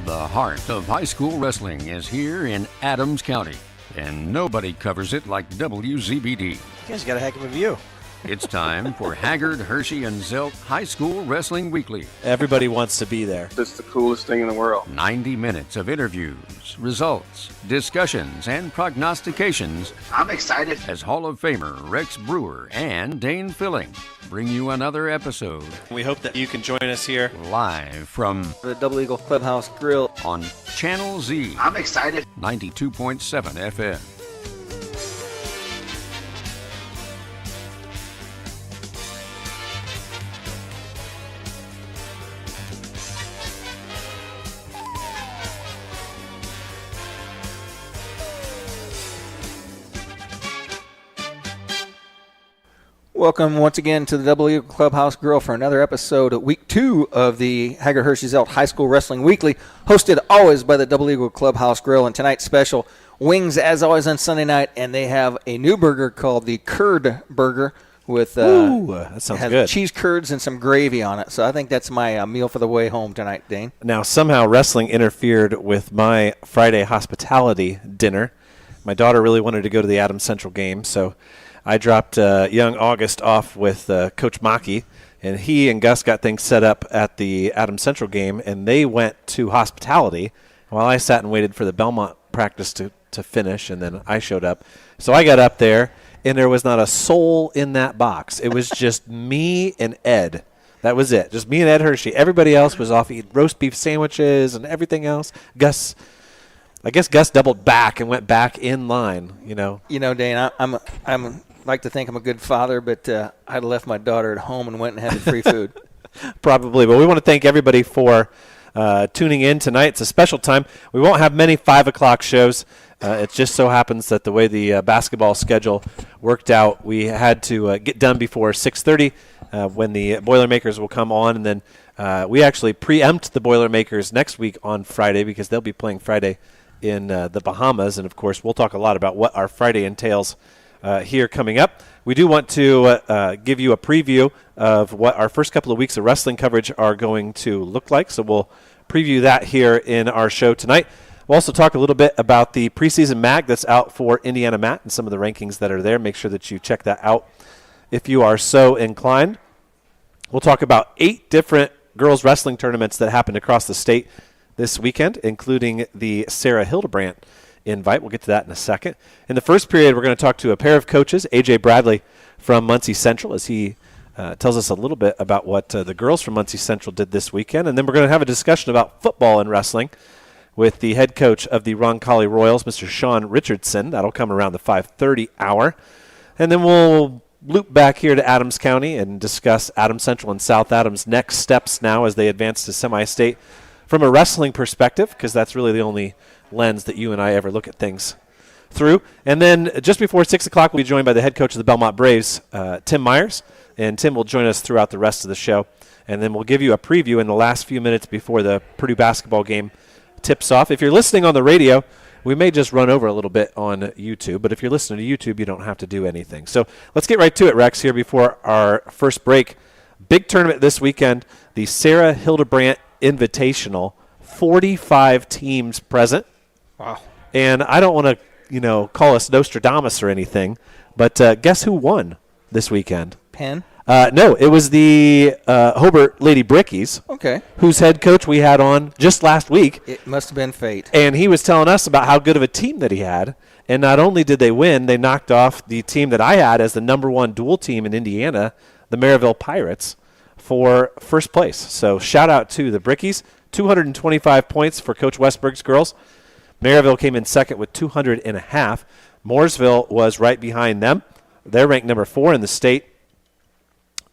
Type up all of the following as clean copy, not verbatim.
The heart of high school wrestling is here in Adams County, and nobody covers it like WZBD. You guys got a heck of a view. It's time for Haggard, Hershey, and Zelt High School Wrestling Weekly. Everybody wants to be there. It's the coolest thing in the world. 90 minutes of interviews, results, discussions, and prognostications. I'm excited. As Hall of Famer Rex Brewer and Dane Fuelling bring you another episode. We hope that you can join us here Live from The Double Eagle Clubhouse Grill on Channel Z. I'm excited. 92.7 FM. Welcome once again to the Double Eagle Clubhouse Grill for another episode of Week 2 of the Haggard Hershey Zelt High School Wrestling Weekly, hosted always by the Double Eagle Clubhouse Grill. And tonight's special, wings as always on Sunday night, and they have a new burger called the Curd Burger with that sounds good. Cheese curds and some gravy on it. So I think that's my meal for the way home tonight, Dane. Now, somehow wrestling interfered with my Friday hospitality dinner. My daughter really wanted to go to the Adams Central game, so I dropped young August off with Coach Maki, and he and Gus got things set up at the Adams Central game, and they went to hospitality while I sat and waited for the Bellmont practice to finish, and then I showed up. So I got up there, and there was not a soul in that box. It was just me and Ed. That was it. Just me and Ed Hershey. Everybody else was off eating roast beef sandwiches and everything else. I guess Gus doubled back and went back in line, you know. You know, Dane, I'm like to think I'm a good father, but I'd left my daughter at home and went and had the free food. Probably, but we want to thank everybody for tuning in tonight. It's a special time. We won't have many 5 o'clock shows. It just so happens that the way the basketball schedule worked out, we had to get done before 6:30 when the Boilermakers will come on, and then we actually preempt the Boilermakers next week on Friday because they'll be playing Friday in the Bahamas, and of course we'll talk a lot about what our Friday entails here coming up. We do want to give you a preview of what our first couple of weeks of wrestling coverage are going to look like, so we'll preview that here in our show tonight. We'll also talk a little bit about the preseason mag that's out for Indiana Mat and some of the rankings that are there. Make sure that you check that out if you are so inclined. We'll talk about 8 different girls wrestling tournaments that happened across the state this weekend, including the Sarah Hildebrandt invite. We'll get to that in a second. In the first period, we're going to talk to a pair of coaches, A.J. Bradley from Muncie Central, as he tells us a little bit about what the girls from Muncie Central did this weekend. And then we're going to have a discussion about football and wrestling with the head coach of the Roncalli Royals, Mr. Shaun Richardson. That'll come around the 5:30 hour. And then we'll loop back here to Adams County and discuss Adams Central and South Adams' next steps now as they advance to semi-state from a wrestling perspective, because that's really the only lens that you and I ever look at things through. And then just before 6 o'clock, we'll be joined by the head coach of the Bellmont Braves, Tim Myers. And Tim will join us throughout the rest of the show. And then we'll give you a preview in the last few minutes before the Purdue basketball game tips off. If you're listening on the radio, we may just run over a little bit on YouTube. But if you're listening to YouTube, you don't have to do anything. So let's get right to it, Rex, here before our first break. Big tournament this weekend, the Sarah Hildebrandt Invitational. 45 teams present. Wow. And I don't want to, call us Nostradamus or anything, but guess who won this weekend? Penn? No, it was the Hobart Lady Brickies, Okay. whose head coach we had on just last week. It must have been fate. And he was telling us about how good of a team that he had. And not only did they win, they knocked off the team that I had as the number 1 dual team in Indiana, the Maryville Pirates, for first place. So shout out to the Brickies. 225 points for Coach Westberg's girls. Maryville came in second with 200.5. Mooresville was right behind them. They're ranked number 4 in the state.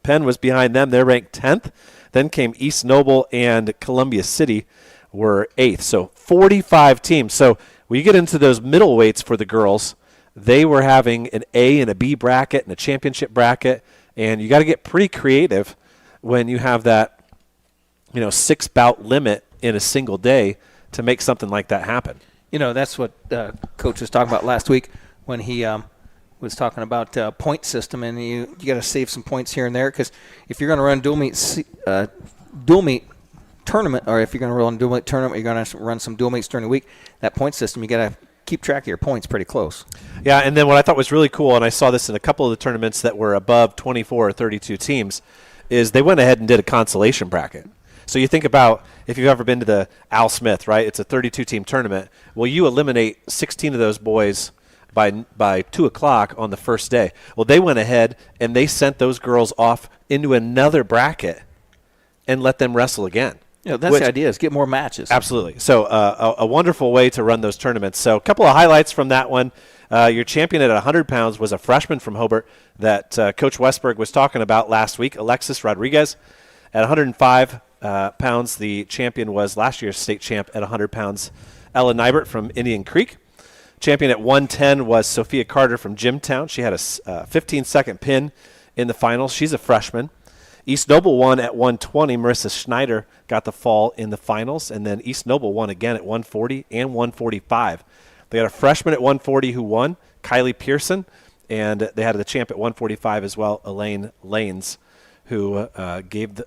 Penn was behind them. They're ranked 10th. Then came East Noble and Columbia City were 8th. So 45 teams. So when you get into those middleweights for the girls, they were having an A and a B bracket and a championship bracket. And you got to get pretty creative when you have that 6-bout limit in a single day to make something like that happen. That's what Coach was talking about last week when he was talking about point system, and you got to save some points here and there, because if you're going to run dual meet tournament, or if you're going to run a dual meet tournament, you're going to run some dual meets during the week, that point system, you got to keep track of your points pretty close. Yeah, and then what I thought was really cool, and I saw this in a couple of the tournaments that were above 24 or 32 teams, is they went ahead and did a consolation bracket. So you think about if you've ever been to the Al Smith, right? It's a 32-team tournament. Well, you eliminate 16 of those boys by 2 o'clock on the first day. Well, they went ahead and they sent those girls off into another bracket and let them wrestle again. Yeah, that's the idea, is get more matches. Absolutely. So a wonderful way to run those tournaments. So a couple of highlights from that one. Your champion at 100 pounds was a freshman from Hobart that Coach Westberg was talking about last week, Alexis Rodriguez. At 105 pounds, the champion was last year's state champ at 100 pounds, Ella Nybert from Indian Creek. Champion at 110 was Sophia Carter from Jimtown. She had a 15-second pin in the finals. She's a freshman. East Noble won at 120. Marissa Schneider got the fall in the finals. And then East Noble won again at 140 and 145. They had a freshman at 140 who won, Kylie Pearson. And they had the champ at 145 as well, Elaine Lanes, who gave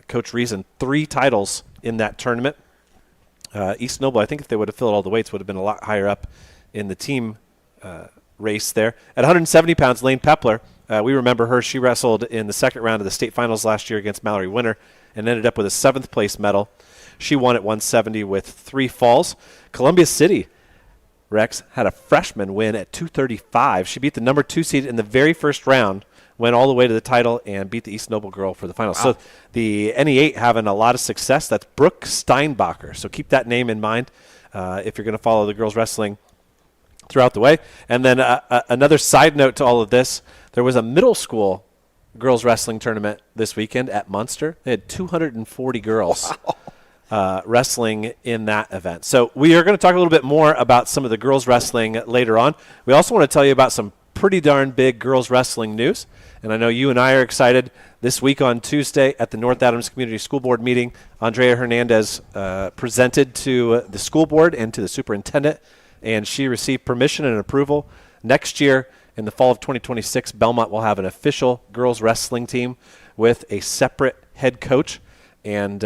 Coach Reason 3 titles in that tournament. East Noble, I think if they would have filled all the weights, would have been a lot higher up in the team race there. At 170 pounds, Lane Pepler, we remember her. She wrestled in the second round of the state finals last year against Mallory Winter and ended up with a 7th place medal. She won at 170 with 3 falls. Columbia City, Rex, had a freshman win at 235. She beat the number 2 seed in the very first round, went all the way to the title, and beat the East Noble girl for the finals. Wow. So the NE8 having a lot of success. That's Brooke Steinbacher. So keep that name in mind if you're going to follow the girls wrestling throughout the way. And then another side note to all of this, there was a middle school girls wrestling tournament this weekend at Munster. They had 240 girls wrestling in that event. So we are going to talk a little bit more about some of the girls wrestling later on. We also want to tell you about some pretty darn big girls wrestling news. And I know you and I are excited. This week on Tuesday at the North Adams Community School Board meeting, Andrea Hernandez presented to the school board and to the superintendent, and she received permission and approval. Next year, in the fall of 2026, Bellmont will have an official girls wrestling team with a separate head coach, and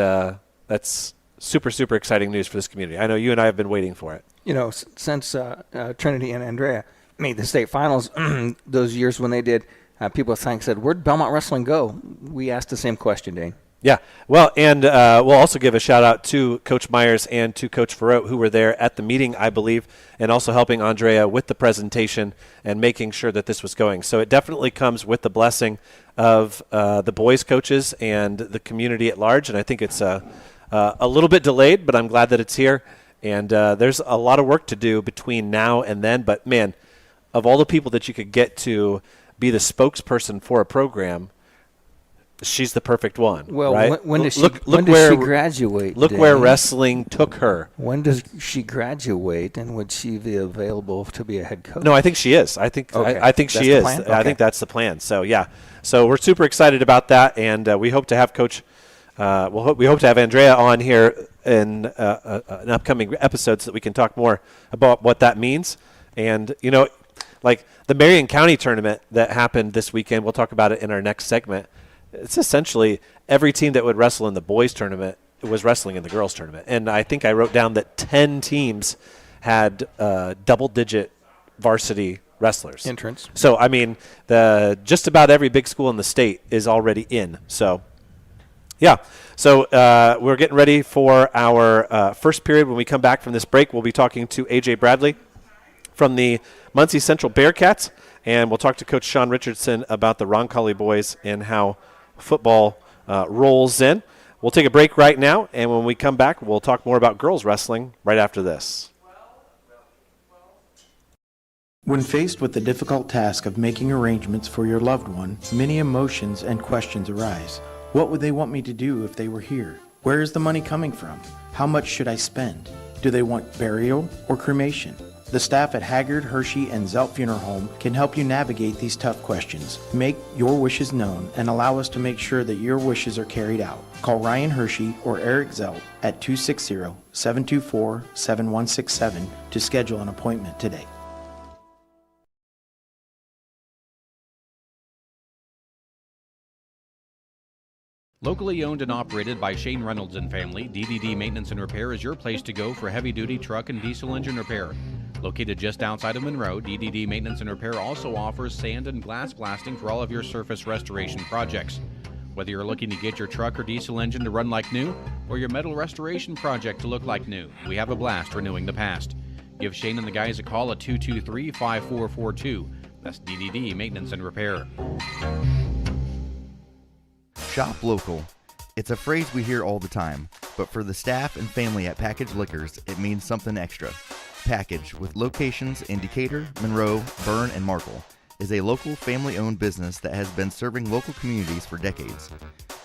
that's super, super exciting news for this community. I know you and I have been waiting for it. You know, since Trinity and Andrea made the state finals, those years when they did, people said, where'd Bellmont Wrestling go? We asked the same question, Dane. Yeah, well, and we'll also give a shout-out to Coach Myers and to Coach Farrow, who were there at the meeting, I believe, and also helping Andrea with the presentation and making sure that this was going. So it definitely comes with the blessing of the boys' coaches and the community at large, and I think it's a little bit delayed, but I'm glad that it's here. And there's a lot of work to do between now and then, but, man, of all the people that you could get to be the spokesperson for a program, she's the perfect one. Well, right? when does she graduate? Look where wrestling took her. When does she graduate, and would she be available to be a head coach? No, I think she is. I think she is. Okay. I think that's the plan. So yeah, so we're super excited about that, and we hope to have Coach. We hope to have Andrea on here in an upcoming episode so that we can talk more about what that means. And you know, like the Marion County tournament that happened this weekend, we'll talk about it in our next segment. It's essentially every team that would wrestle in the boys tournament was wrestling in the girls tournament. And I think I wrote down that 10 teams had double-digit varsity wrestlers. Entrance. So, I mean, just about every big school in the state is already in. So, yeah. So we're getting ready for our first period. When we come back from this break, we'll be talking to A.J. Bradley from the Muncie Central Bearcats, and we'll talk to Coach Shaun Richardson about the Roncalli boys and how football rolls in. We'll take a break right now, and when we come back, we'll talk more about girls wrestling right after this. When faced with the difficult task of making arrangements for your loved one, many emotions and questions arise. What would they want me to do if they were here? Where is the money coming from? How much should I spend? Do they want burial or cremation? The staff at Haggard, Hershey, and Zelt Funeral Home can help you navigate these tough questions. Make your wishes known and allow us to make sure that your wishes are carried out. Call Ryan Hershey or Eric Zelt at 260-724-7167 to schedule an appointment today. Locally owned and operated by Shane Reynolds and family, DDD Maintenance and Repair is your place to go for heavy-duty truck and diesel engine repair. Located just outside of Monroe, DDD Maintenance and Repair also offers sand and glass blasting for all of your surface restoration projects. Whether you're looking to get your truck or diesel engine to run like new, or your metal restoration project to look like new, we have a blast renewing the past. Give Shane and the guys a call at 223-5442. That's DDD Maintenance and Repair. Shop local. It's a phrase we hear all the time, but for the staff and family at Package Liquors, it means something extra. Package, with locations in Decatur, Monroe, Bern, and Markle, is a local family-owned business that has been serving local communities for decades.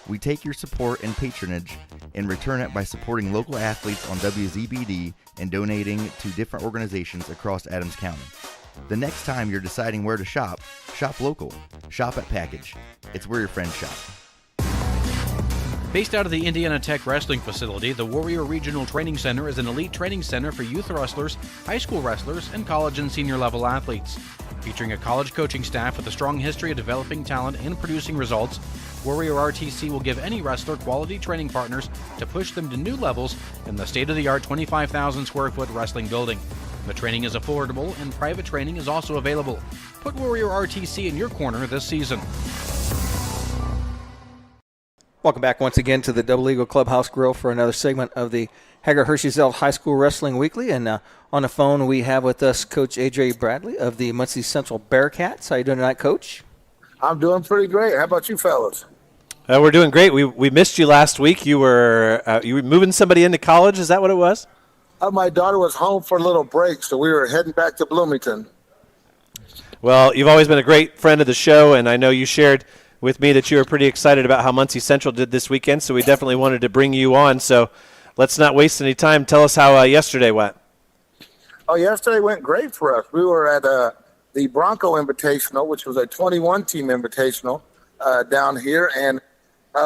We take your support and patronage and return it by supporting local athletes on WZBD and donating to different organizations across Adams County. The next time you're deciding where to shop, shop local. Shop at Package. It's where your friends shop. Based out of the Indiana Tech Wrestling Facility, the Warrior Regional Training Center is an elite training center for youth wrestlers, high school wrestlers, and college and senior level athletes. Featuring a college coaching staff with a strong history of developing talent and producing results, Warrior RTC will give any wrestler quality training partners to push them to new levels in the state-of-the-art 25,000 square foot wrestling building. The training is affordable and private training is also available. Put Warrior RTC in your corner this season. Welcome back once again to the Double Eagle Clubhouse Grill for another segment of the Hager-Hershey's High School Wrestling Weekly. And on the phone we have with us Coach A.J. Bradley of the Muncie Central Bearcats. How you doing tonight, Coach? I'm doing pretty great. How about you fellas? We're doing great. We missed you last week. You were moving somebody into college. Is that what it was? My daughter was home for a little break, so we were heading back to Bloomington. Well, you've always been a great friend of the show, and I know you shared with me that you were pretty excited about how Muncie Central did this weekend, so we definitely wanted to bring you on. So let's not waste any time. Tell us how yesterday went. Oh, yesterday went great for us. We were at the Bronco Invitational, which was a 21-team invitational down here, and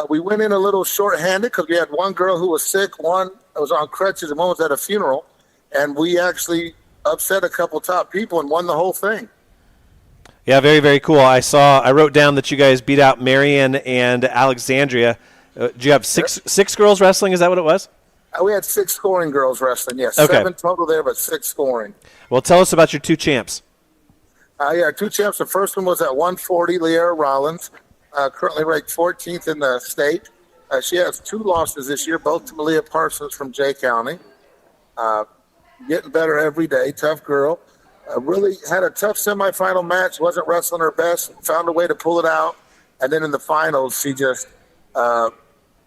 we went in a little short-handed because we had one girl who was sick, one was on crutches, and one was at a funeral, and we actually upset a couple top people and won the whole thing. Yeah, very, very cool. I wrote down that you guys beat out Marion and Alexandria. Do you have six girls wrestling? Is that what it was? We had 6 scoring girls wrestling, yes. Okay. 7 total there, but 6 scoring. Well, tell us about your 2 champs. 2 champs. The first one was at 140, Leara Rollins, currently ranked 14th in the state. She has 2 losses this year, both to Malia Parsons from Jay County. Getting better every day, tough girl. Really had a tough semifinal match, wasn't wrestling her best, found a way to pull it out. And then in the finals, she just,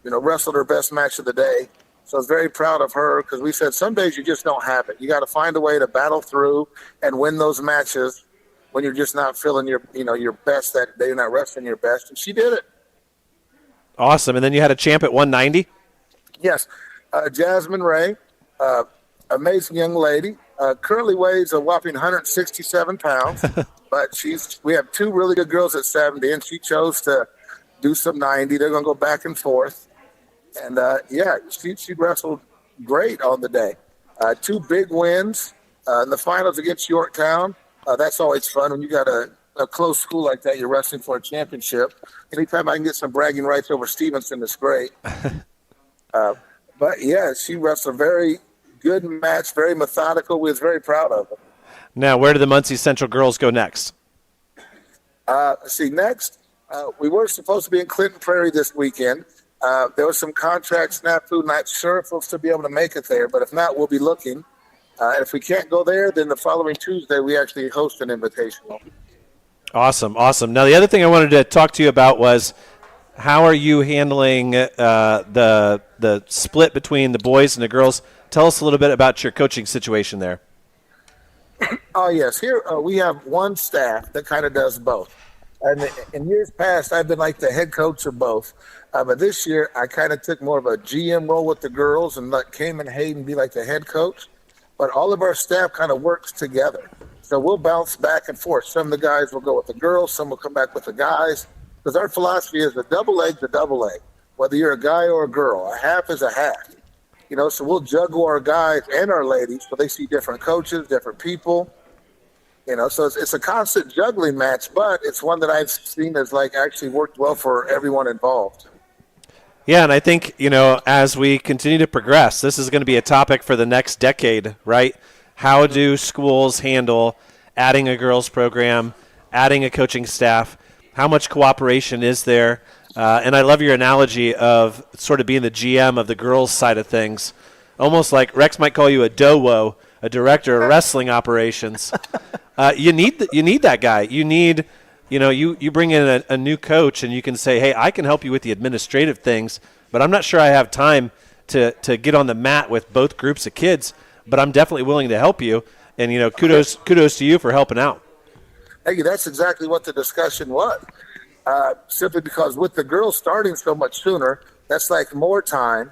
wrestled her best match of the day. So I was very proud of her because we said some days you just don't have it. You got to find a way to battle through and win those matches when you're just not feeling your best that day, you're not wrestling your best. And she did it. Awesome. And then you had a champ at 190? Yes. Jasmine Ray, amazing young lady. Currently weighs a whopping 167 pounds, but we have 2 really good girls at 70, and she chose to do some 90. They're going to go back and forth. And, she wrestled great on the day. 2 big wins in the finals against Yorktown. That's always fun when you got a close school like that. You're wrestling for a championship. Anytime I can get some bragging rights over Stevenson, it's great. But, yeah, she wrestled a very good match, very methodical. We was very proud of her. Now, where do the Muncie Central girls go next? Next, we were supposed to be in Clinton Prairie this weekend. There was some contract snafu. Not sure if we'll still be able to make it there, but if not, we'll be looking. If we can't go there, then the following Tuesday we actually host an invitational. Awesome. Now, the other thing I wanted to talk to you about was how are you handling the split between the boys and the girls? Tell us a little bit about your coaching situation there. Oh, yes. Here we have one staff that kind of does both. And in years past, I've been like the head coach of both. But this year, I kind of took more of a GM role with the girls and let Cayman Hayden be like the head coach. But all of our staff kind of works together. So we'll bounce back and forth. Some of the guys will go with the girls. Some will come back with the guys. Because our philosophy is a double egg's a double egg. Whether you're a guy or a girl, a half is a half. So we'll juggle our guys and our ladies so they see different coaches, different people. So it's a constant juggling match, but it's one that I've seen as actually worked well for everyone involved. Yeah, and I think, as we continue to progress, this is going to be a topic for the next decade, right? How do schools handle adding a girls program, adding a coaching staff? How much cooperation is there? And I love your analogy of sort of being the GM of the girls' side of things, almost like Rex might call you a DOWO, a director of wrestling operations. You need that guy. You need, you bring in a new coach and you can say, hey, I can help you with the administrative things, but I'm not sure I have time to get on the mat with both groups of kids, but I'm definitely willing to help you. And, kudos to you for helping out. Hey, that's exactly what the discussion was. Simply because with the girls starting so much sooner, that's like more time,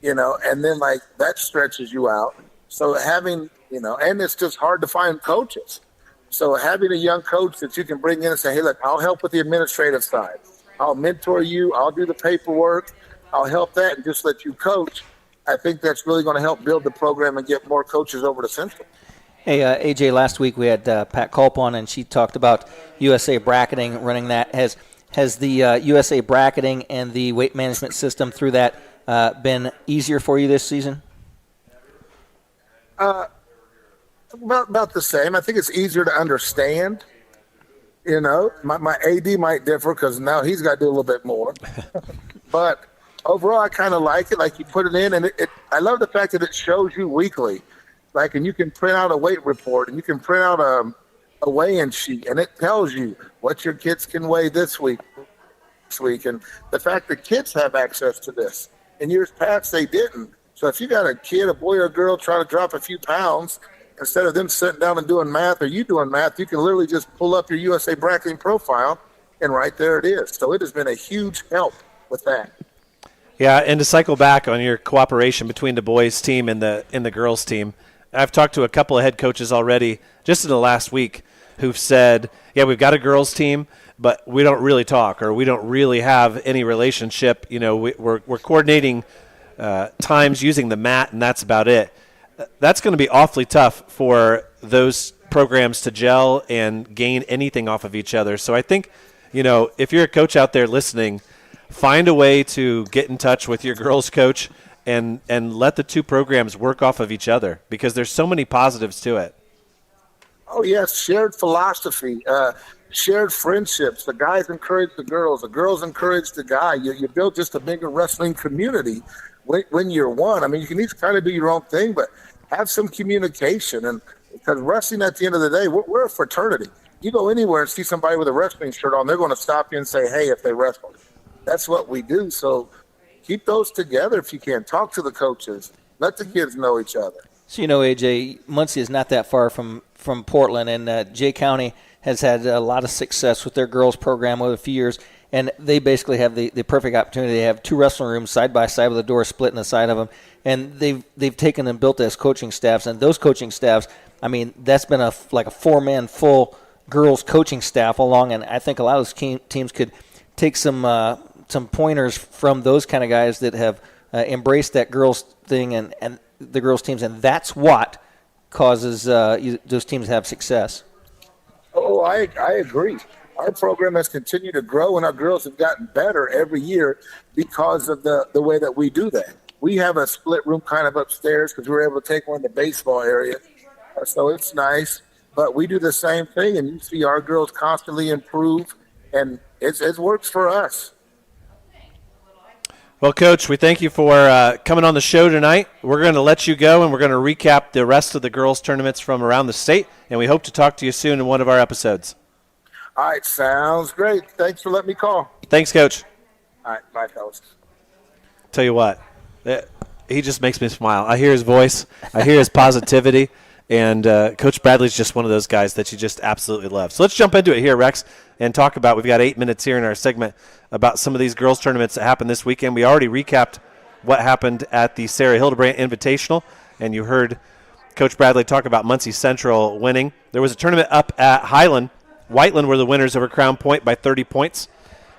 and then like that stretches you out. So having, and it's just hard to find coaches. So having a young coach that you can bring in and say, hey, look, I'll help with the administrative side. I'll mentor you. I'll do the paperwork. I'll help that and just let you coach. I think that's really going to help build the program and get more coaches over to Central. Hey, AJ, last week we had Pat Culp on, and she talked about USA bracketing, running that. Has the USA bracketing and the weight management system through that been easier for you this season? About the same. I think it's easier to understand. My AD might differ because now he's got to do a little bit more. But overall, I kind of like it. Like you put it in, and I love the fact that it shows you weekly. Like, and you can print out a weight report, and you can print out a weigh-in sheet, and it tells you what your kids can weigh this week. And the fact that kids have access to this. In years past, they didn't. So if you got a kid, a boy or a girl, trying to drop a few pounds, instead of them sitting down and doing math or you doing math, you can literally just pull up your USA bracketing profile, and right there it is. So it has been a huge help with that. Yeah, and to cycle back on your cooperation between the boys' team and the girls' team, I've talked to a couple of head coaches already just in the last week who've said, yeah, we've got a girls' team, but we don't really talk or we don't really have any relationship. We're coordinating times using the mat, and that's about it. That's going to be awfully tough for those programs to gel and gain anything off of each other. So I think, if you're a coach out there listening, find a way to get in touch with your girls' coach and let the two programs work off of each other because there's so many positives to it. Oh, yes, shared philosophy, shared friendships. The guys encourage the girls encourage the guy. You build just a bigger wrestling community when you're one. I mean, you can each kind of do your own thing, but have some communication. And because wrestling, at the end of the day, we're a fraternity. You go anywhere and see somebody with a wrestling shirt on, they're going to stop you and say, hey, if they wrestle. That's what we do. So keep those together if you can. Talk to the coaches. Let the kids know each other. So, AJ, Muncie is not that far from Portland, and Jay County has had a lot of success with their girls program over a few years, and they basically have the perfect opportunity. They have two wrestling rooms side by side with a door split in the side of them, and they've taken and built as coaching staffs, and those coaching staffs, I mean, that's been a four-man full girls coaching staff along, and I think a lot of those teams could take some pointers from those kind of guys that have embraced that girls thing and the girls teams, and that's what causes those teams to have success. Oh, I agree. Our program has continued to grow, and our girls have gotten better every year because of the way that we do that. We have a split room kind of upstairs because we were able to take one in the baseball area, so it's nice. But we do the same thing, and you see our girls constantly improve, and it works for us. Well, Coach, we thank you for coming on the show tonight. We're going to let you go, and we're going to recap the rest of the girls' tournaments from around the state, and we hope to talk to you soon in one of our episodes. All right, sounds great. Thanks for letting me call. Thanks, Coach. All right, bye, fellas. Tell you what, he just makes me smile. I hear his voice. I hear his positivity, and Coach Bradley's just one of those guys that you just absolutely love. So let's jump into it here, Rex, and talk about, we've got 8 minutes here in our segment, about some of these girls' tournaments that happened this weekend. We already recapped what happened at the Sarah Hildebrandt Invitational, and you heard Coach Bradley talk about Muncie Central winning. There was a tournament up at Highland. Whiteland were the winners over Crown Point by 30 points.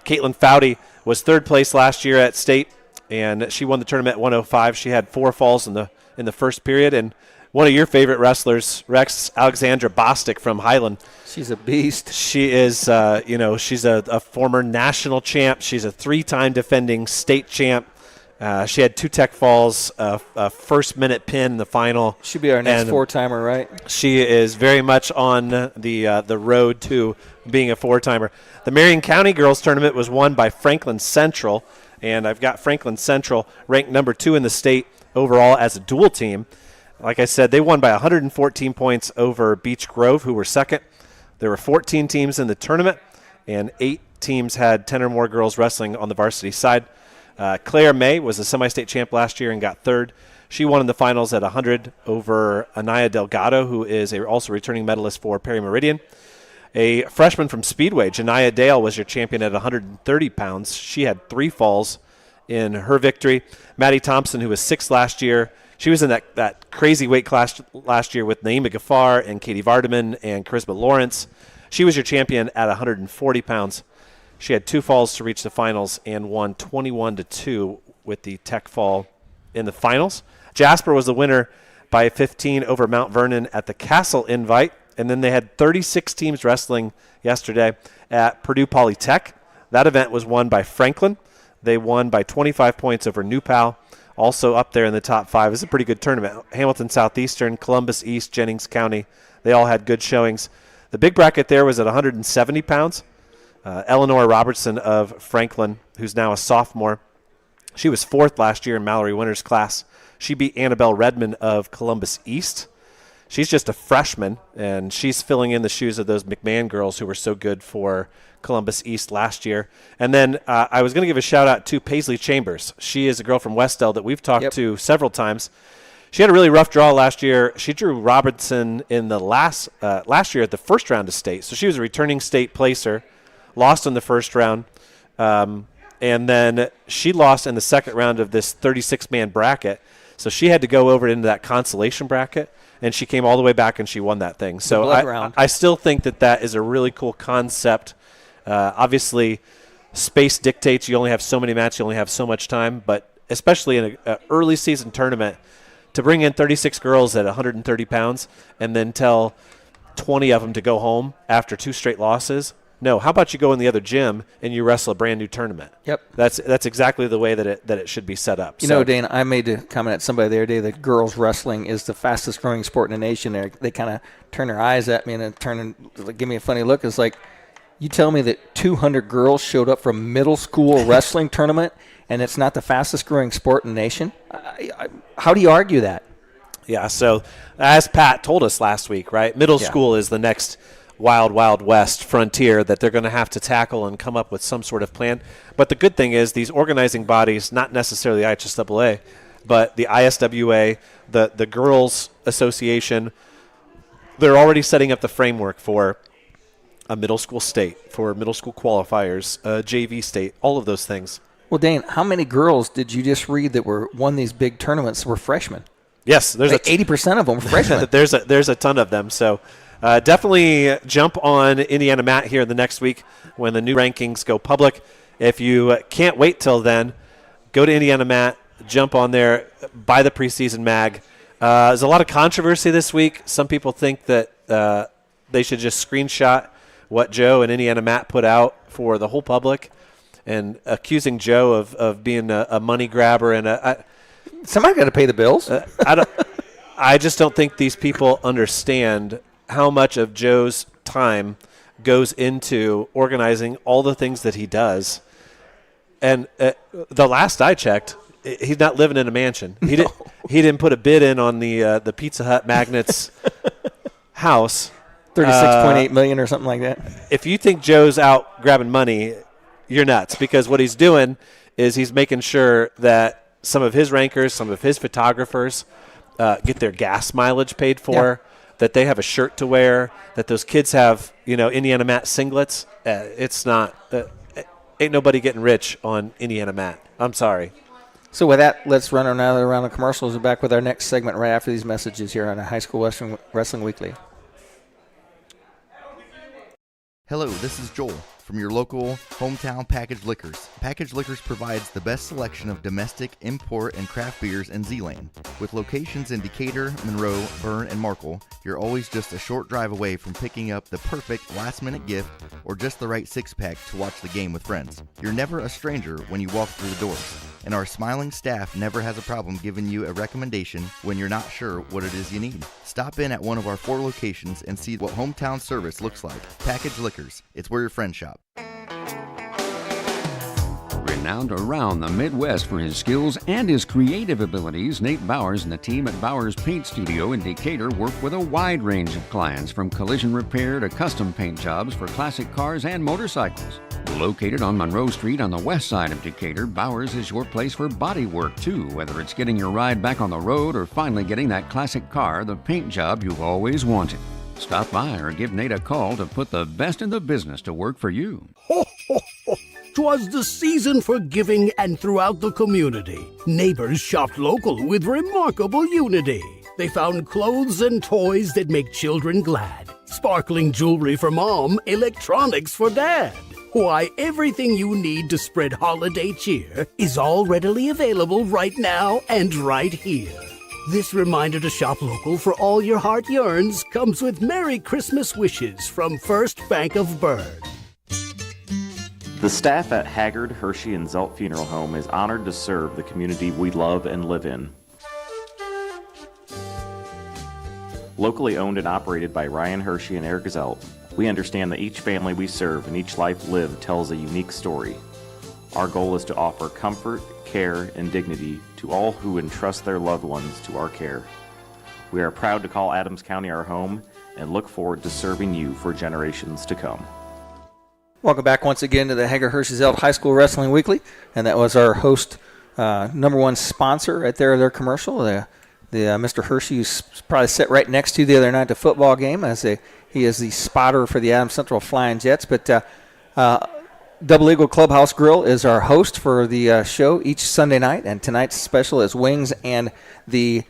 Caitlin Foudy was third place last year at state, and she won the tournament at 105. She had 4 falls in the first period, and one of your favorite wrestlers, Rex, Alexandra Bostic from Highland. She's a beast. She is, she's a former national champ. She's a 3-time defending state champ. She had 2 tech falls, a first-minute pin in the final. Should be our next four-timer, right? She is very much on the road to being a four-timer. The Marion County Girls Tournament was won by Franklin Central, and I've got Franklin Central ranked number 2 in the state overall as a dual team. Like I said, they won by 114 points over Beech Grove, who were second. There were 14 teams in the tournament, and 8 teams had 10 or more girls wrestling on the varsity side. Claire May was a semi-state champ last year and got third. She won in the finals at 100 over Anaya Delgado, who is also returning medalist for Perry Meridian. A freshman from Speedway, Janiyah Dale, was your champion at 130 pounds. She had 3 falls in her victory. Maddie Thompson, who was 6th last year, she was in that crazy weight class last year with Naima Ghaffar and Katie Vardaman and Charisma Lawrence. She was your champion at 140 pounds. She had 2 falls to reach the finals and won 21-2 with the tech fall in the finals. Jasper was the winner by 15 over Mount Vernon at the Castle Invite. And then they had 36 teams wrestling yesterday at Purdue Polytech. That event was won by Franklin. They won by 25 points over New Pal. Also up there in the top 5. It's a pretty good tournament. Hamilton Southeastern, Columbus East, Jennings County, they all had good showings. The big bracket there was at 170 pounds. Eleanor Robertson of Franklin, who's now a sophomore, she was 4th last year in Mallory Winter's class. She beat Annabelle Redmond of Columbus East. She's just a freshman, and she's filling in the shoes of those McMahon girls who were so good for Columbus East last year. And then I was going to give a shout-out to Paisley Chambers. She is a girl from Westell that we've talked to several times. She had a really rough draw last year. She drew Robertson in the last year at the first round of state. So she was a returning state placer, lost in the first round, and then she lost in the second round of this 36-man bracket. So she had to go over into that consolation bracket, and she came all the way back and she won that thing. So I still think that is a really cool concept. Obviously, space dictates you only have so many matches, you only have so much time, but especially in an early season tournament, to bring in 36 girls at 130 pounds and then tell 20 of them to go home after 2 straight losses. No, how about you go in the other gym and you wrestle a brand new tournament? Yep. That's exactly the way that it should be set up. You know, Dane, I made a comment at somebody the other day that girls wrestling is the fastest growing sport in the nation. They kind of turn their eyes at me and give me a funny look. It's like, you tell me that 200 girls showed up from a middle school wrestling tournament and it's not the fastest growing sport in the nation? How do you argue that? Yeah, so as Pat told us last week, right, middle school is the next wild, wild west frontier that they're going to have to tackle and come up with some sort of plan. But the good thing is these organizing bodies, not necessarily the IHSAA, but the ISWA, the Girls Association, they're already setting up the framework for a middle school state, for middle school qualifiers, a JV state, all of those things. Well, Dane, how many girls did you just read that won these big tournaments were freshmen? Yes, there's like 80% of them were freshmen. there's a ton of them. So definitely jump on Indiana Mat here the next week when the new rankings go public. If you can't wait till then, go to Indiana Mat, jump on there, buy the preseason mag. There's a lot of controversy this week. Some people think that they should just screenshot what Joe and Indiana Mat put out for the whole public and accusing Joe of being a money grabber. And somebody got to pay the bills. I just don't think these people understand how much of Joe's time goes into organizing all the things that he does. And the last I checked, he's not living in a mansion. He didn't put a bid in on the Pizza Hut magnate's house. $36.8 million or something like that. If you think Joe's out grabbing money, you're nuts, because what he's doing is he's making sure that some of his rankers, some of his photographers get their gas mileage paid for, that they have a shirt to wear, that those kids have, Indiana Mat singlets. It's not ain't nobody getting rich on Indiana Mat. I'm sorry. So with that, let's run another round of commercials. We're back with our next segment right after these messages here on the High School Wrestling Weekly. Hello, this is Joel from your local hometown Package Liquors. Package Liquors provides the best selection of domestic, import, and craft beers in Z-Lane. With locations in Decatur, Monroe, Bern, and Markle, you're always just a short drive away from picking up the perfect last-minute gift or just the right six-pack to watch the game with friends. You're never a stranger when you walk through the doors. And our smiling staff never has a problem giving you a recommendation when you're not sure what it is you need. Stop in at one of our 4 locations and see what hometown service looks like. Package Liquors. It's where your friends shop. Renowned around the Midwest for his skills and his creative abilities, Nate Bowers and the team at Bowers Paint Studio in Decatur work with a wide range of clients, from collision repair to custom paint jobs for classic cars and motorcycles. Located on Monroe Street on the west side of Decatur, Bowers is your place for body work too, whether it's getting your ride back on the road or finally getting that classic car, the paint job you've always wanted. Stop by or give Nate a call to put the best in the business to work for you. Ho, ho, ho. 'Twas the season for giving, and throughout the community, neighbors shopped local with remarkable unity. They found clothes and toys that make children glad, sparkling jewelry for mom, electronics for dad. Why, everything you need to spread holiday cheer is all readily available right now and right here. This reminder to shop local for all your heart yearns comes with Merry Christmas wishes from First Bank of Bern. The staff at Haggard, Hershey, and Zelt Funeral Home is honored to serve the community we love and live in. Locally owned and operated by Ryan Hershey and Eric Zelt, we understand that each family we serve and each life lived tells a unique story. Our goal is to offer comfort, care, and dignity to all who entrust their loved ones to our care. We are proud to call Adams County our home and look forward to serving you for generations to come. Welcome back once again to the Hager Hershey Zelt High School Wrestling Weekly, and that was our host, number one sponsor right there, their commercial. The Mr. Hershey, who's probably sat right next to you the other night at the football game, he is the spotter for the Adams Central Flying Jets. But Double Eagle Clubhouse Grill is our host for the show each Sunday night, and tonight's special is wings and the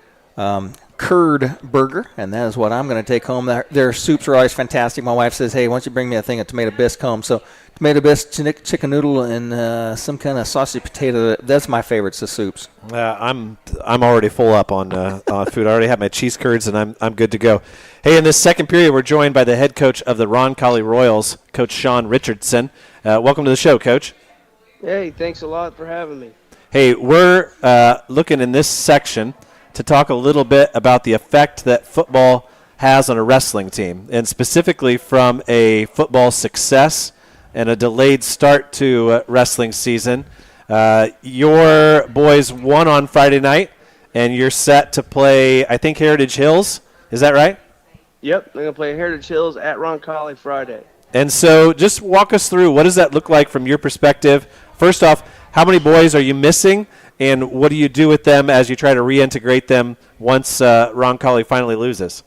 curd burger, and that is what I'm going to take home. Their soups are always fantastic. My wife says, hey, why don't you bring me a thing of tomato bisque home? So tomato bisque, chicken noodle, and some kind of saucy potato. That's my favorites, the soups. I'm already full up on food. I already have my cheese curds, and I'm good to go. Hey, in this second period, we're joined by the head coach of the Roncalli Royals, Coach Shaun Richardson. Welcome to the show, Coach. Hey, thanks a lot for having me. Hey, we're looking in this section to talk a little bit about the effect that football has on a wrestling team, and specifically from a football success and a delayed start to wrestling season. Your boys won on Friday night, and you're set to play, I think, Heritage Hills. Is that right? Yep, they're going to play Heritage Hills at Roncalli Friday. And so just walk us through, what does that look like from your perspective? First off, how many boys are you missing, and what do you do with them as you try to reintegrate them once Roncalli finally loses?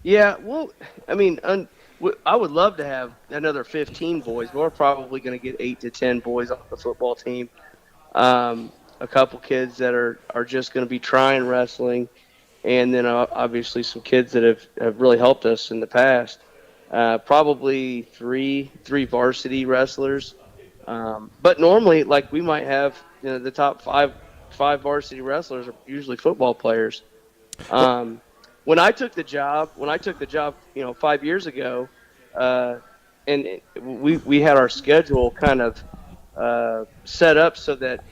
Yeah, well, I mean, I would love to have another 15 boys, but we're probably going to get 8 to 10 boys off the football team. A couple kids that are just going to be trying wrestling, and then obviously some kids that have really helped us in the past. Probably three varsity wrestlers. But normally, like, we might have the top five varsity wrestlers are usually football players. When I took the job, 5 years ago, and we had our schedule kind of set up so that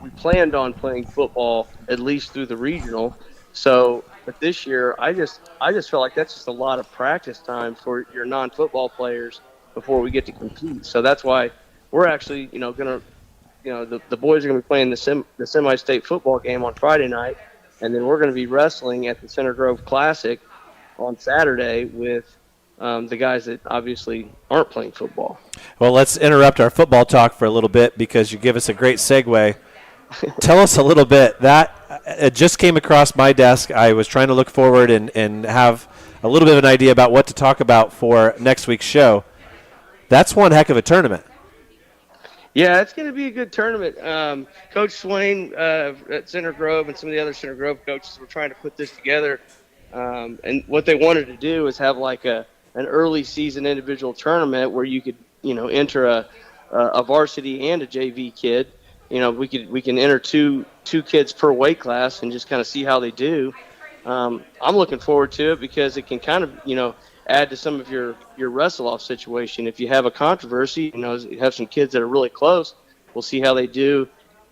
we planned on playing football at least through the regional. So, but this year, I just felt like that's just a lot of practice time for your non-football players before we get to compete. So that's why we're actually, going to, the boys are going to be playing the semi-state football game on Friday night, and then we're going to be wrestling at the Center Grove Classic on Saturday with the guys that obviously aren't playing football. Well, let's interrupt our football talk for a little bit because you give us a great segue. Tell us a little bit. It just came across my desk. I was trying to look forward and have a little bit of an idea about what to talk about for next week's show. That's one heck of a tournament. Yeah, it's going to be a good tournament. Coach Swain at Center Grove and some of the other Center Grove coaches were trying to put this together. And what they wanted to do is have like an early season individual tournament where you could, enter a varsity and a JV kid. We can enter two kids per weight class and just kind of see how they do. I'm looking forward to it because it can kind of, add to some of your wrestle-off situation. If you have a controversy, you have some kids that are really close, we'll see how they do.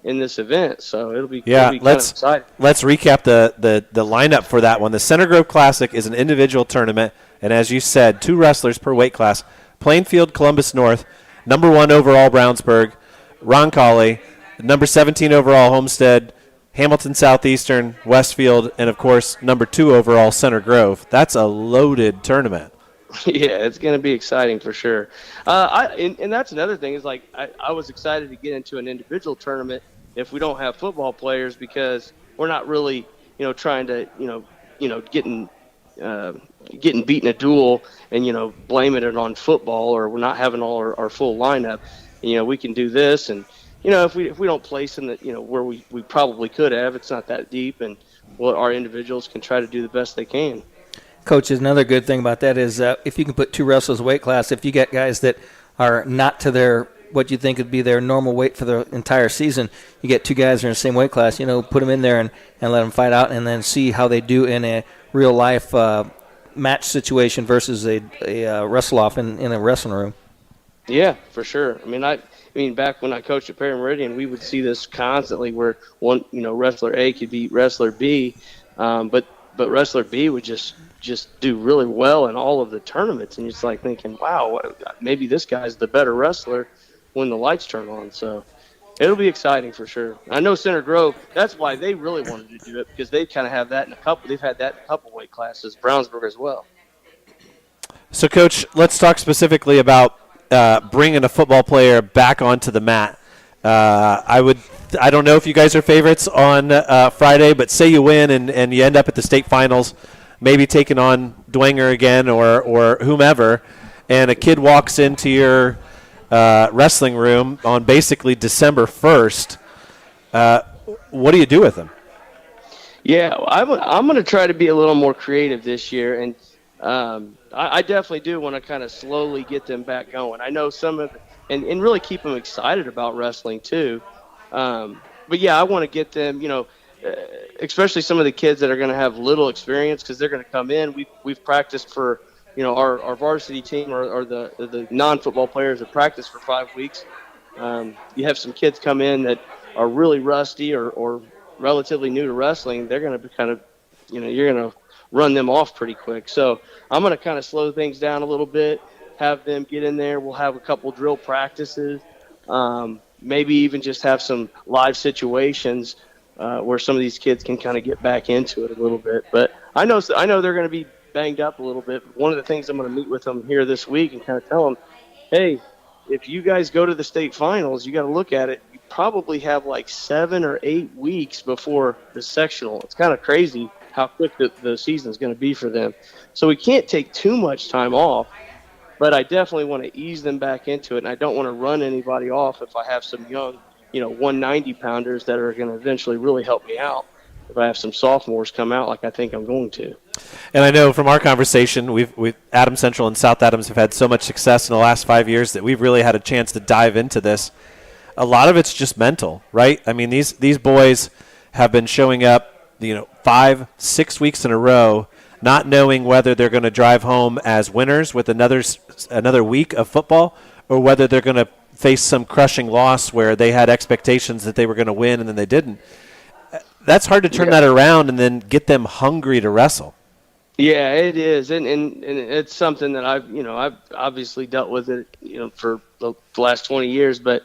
in this event. So it'll be Yeah, kind of exciting. Let's recap the lineup for that one. The Center Grove Classic is an individual tournament, and as you said, 2 wrestlers per weight class. Plainfield, Columbus North, number 1 overall Brownsburg, Roncalli, number 17 overall Homestead, Hamilton Southeastern, Westfield, and of course number 2 overall Center Grove. That's a loaded tournament. Yeah, it's going to be exciting for sure. And that's another thing is like I was excited to get into an individual tournament if we don't have football players, because we're not really trying to getting beaten a duel and blaming it on football, or we're not having all our full lineup. We can do this, and if we don't place in the where we probably could have, it's not that deep, and our individuals can try to do the best they can. Coach, another good thing about that is if you can put 2 wrestlers weight class, if you get guys that are not to their what you think would be their normal weight for the entire season, you get 2 guys that are in the same weight class, put them in there and let them fight out, and then see how they do in a real life match situation versus a wrestle off in a wrestling room. Yeah, for sure. I mean, back when I coached at Perry Meridian, we would see this constantly where wrestler A could beat wrestler B, but wrestler B would just do really well in all of the tournaments, and you're just like thinking, wow, maybe this guy's the better wrestler when the lights turn on. So it'll be exciting for sure. I know Center Grove, that's why they really wanted to do it, because they kind of have that they've had that in a couple weight classes, Brownsburg as well. So, Coach, let's talk specifically about bringing a football player back onto the mat. I don't know if you guys are favorites on Friday, but say you win and you end up at the state finals, maybe taking on Dwenger again or whomever, and a kid walks into your wrestling room on basically December 1st. What do you do with them? Yeah, I'm going to try to be a little more creative this year, and I definitely do want to kind of slowly get them back going. I know some of and really keep them excited about wrestling too. But yeah, I want to get them, especially some of the kids that are going to have little experience, because they're going to come in. We've practiced for, our varsity team or the non-football players have practiced for 5 weeks. You have some kids come in that are really rusty or relatively new to wrestling. They're going to be kind of, you're going to run them off pretty quick. So I'm going to kind of slow things down a little bit, have them get in there. We'll have a couple drill practices, maybe even just have some live situations where some of these kids can kind of get back into it a little bit. But I know they're going to be banged up a little bit. One of the things I'm going to meet with them here this week and kind of tell them, hey, if you guys go to the state finals, you got to look at it. You probably have like 7 or 8 weeks before the sectional. It's kind of crazy how quick the season is going to be for them. So we can't take too much time off, but I definitely want to ease them back into it, and I don't want to run anybody off if I have some young, 190-pounders that are going to eventually really help me out if I have some sophomores come out like I think I'm going to. And I know from our conversation, we've Adams Central and South Adams have had so much success in the last 5 years that we've really had a chance to dive into this. A lot of it's just mental, right? I mean, these boys have been showing up 5-6 weeks in a row, not knowing whether they're going to drive home as winners with another week of football, or whether they're going to face some crushing loss where they had expectations that they were going to win and then they didn't. That's hard to turn that around and then get them hungry to wrestle. Yeah, it is, and it's something that I've obviously dealt with it, for the last 20 years, but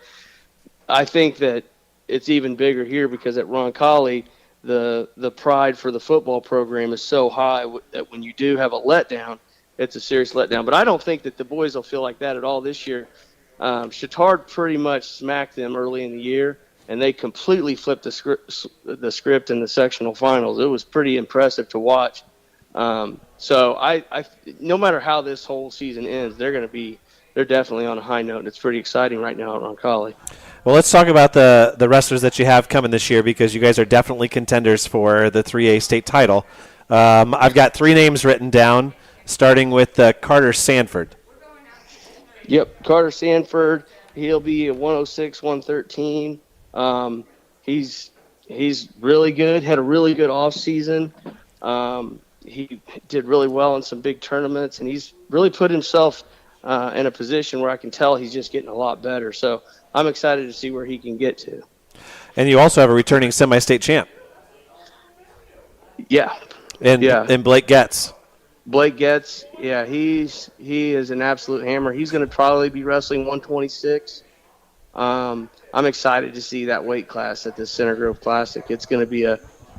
I think that it's even bigger here because at Roncalli, the pride for the football program is so high that when you do have a letdown, it's a serious letdown. But I don't think that the boys will feel like that at all this year. Chatard pretty much smacked them early in the year, and they completely flipped the script in the sectional finals. It was pretty impressive to watch. So I no matter how this whole season ends, they're definitely on a high note, and it's pretty exciting right now at Roncalli. Well, let's talk about the wrestlers that you have coming this year, because you guys are definitely contenders for the 3A state title. I've got 3 names written down, starting with Carter Sanford. Yep, Carter Sanford. He'll be a 106, 113. He's really good. Had a really good off season. He did really well in some big tournaments, and he's really put himself in a position where I can tell he's just getting a lot better. So I'm excited to see where he can get to. And you also have a returning semi-state champ. Yeah. And Blake Getz. Blake Getz, he is an absolute hammer. He's going to probably be wrestling 126. I'm excited to see that weight class at the Center Grove Classic. It's going to be a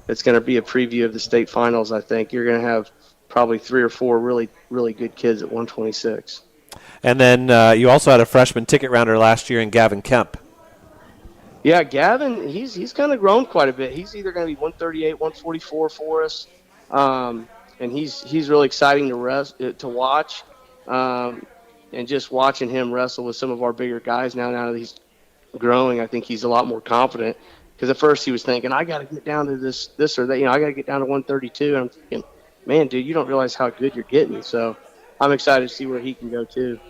preview of the state finals. I think you're going to have probably 3 or 4 really, really good kids at 126. And then you also had a freshman ticket rounder last year in Gavin Kemp. Yeah, Gavin, he's kind of grown quite a bit. He's either going to be 138, 144 for us. And he's really exciting to watch, and just watching him wrestle with some of our bigger guys now that he's growing, I think he's a lot more confident. Because at first he was thinking, I got to get down to this or that, I got to get down to 132. And I'm thinking, man, dude, you don't realize how good you're getting. So I'm excited to see where he can go too.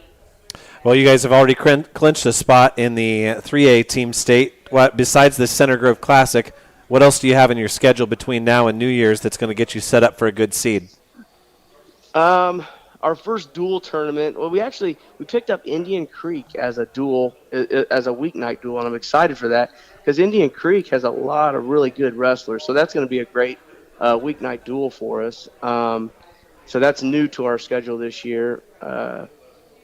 Well, you guys have already clinched a spot in the 3A team state. Besides the Center Grove Classic, what else do you have in your schedule between now and New Year's that's going to get you set up for a good seed? Our first dual tournament, well, we picked up Indian Creek as a dual, as a weeknight dual, and I'm excited for that because Indian Creek has a lot of really good wrestlers, so that's going to be a great weeknight dual for us. So that's new to our schedule this year.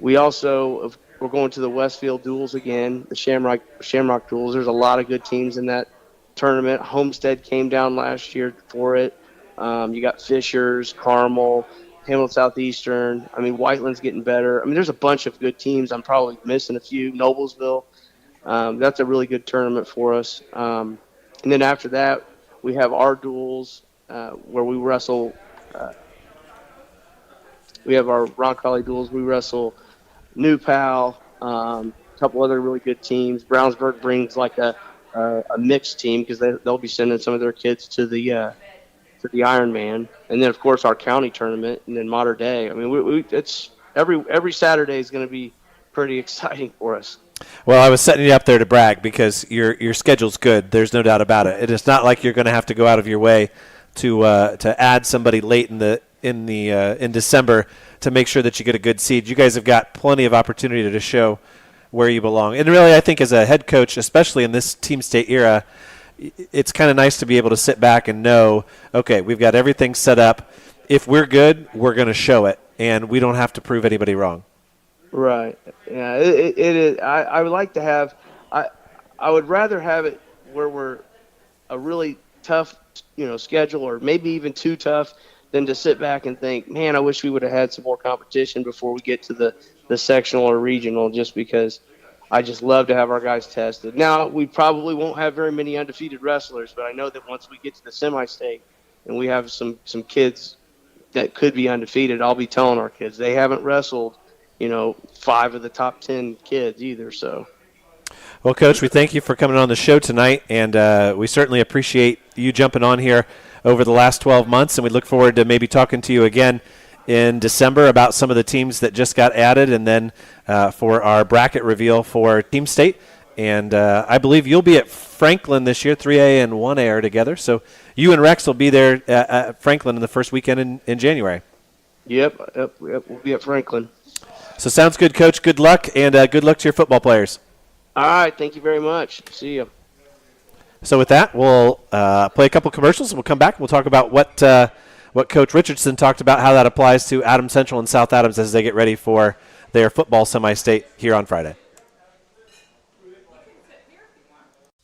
We're going to the Westfield duels again, the Shamrock duels. There's a lot of good teams in that tournament. Homestead came down last year for it. You got Fishers, Carmel, Hamilton Southeastern. Whiteland's getting better. There's a bunch of good teams. I'm probably missing a few. Noblesville. That's a really good tournament for us. And then after that, we have our duels where we wrestle. We have our Roncalli duels. We wrestle New Pal, a couple other really good teams. Brownsburg brings like a mixed team because they'll be sending some of their kids to the Ironman, and then of course our county tournament, and then Modern Day. It's every Saturday is going to be pretty exciting for us. Well, I was setting you up there to brag because your schedule's good. There's no doubt about it. It is not like you're going to have to go out of your way to add somebody late in December to make sure that you get a good seed. You guys have got plenty of opportunity to show where you belong. And really, I think as a head coach, especially in this team state era, it's kind of nice to be able to sit back and know, okay, we've got everything set up. If we're good, we're going to show it, and we don't have to prove anybody wrong. Right. Yeah, it is. I would like to have I would rather have it where we're a really tough, schedule, or maybe even too tough, than to sit back and think, man, I wish we would have had some more competition before we get to the sectional or regional, just because I just love to have our guys tested. Now, we probably won't have very many undefeated wrestlers, but I know that once we get to the semi-state and we have some kids that could be undefeated, I'll be telling our kids they haven't wrestled, 5 of the top 10 kids either. So, well, Coach, we thank you for coming on the show tonight, and we certainly appreciate you jumping on here over the last 12 months, and we look forward to maybe talking to you again in December about some of the teams that just got added, and then for our bracket reveal for Team State. And I believe you'll be at Franklin this year. 3A and 1A are together. So you and Rex will be there at Franklin in the first weekend in January. Yep, we'll be at Franklin. So sounds good, Coach. Good luck, and good luck to your football players. All right, thank you very much. See you. So with that, we'll play a couple commercials, and we'll come back and we'll talk about what Coach Richardson talked about, how that applies to Adams Central and South Adams as they get ready for their football semi-state here on Friday.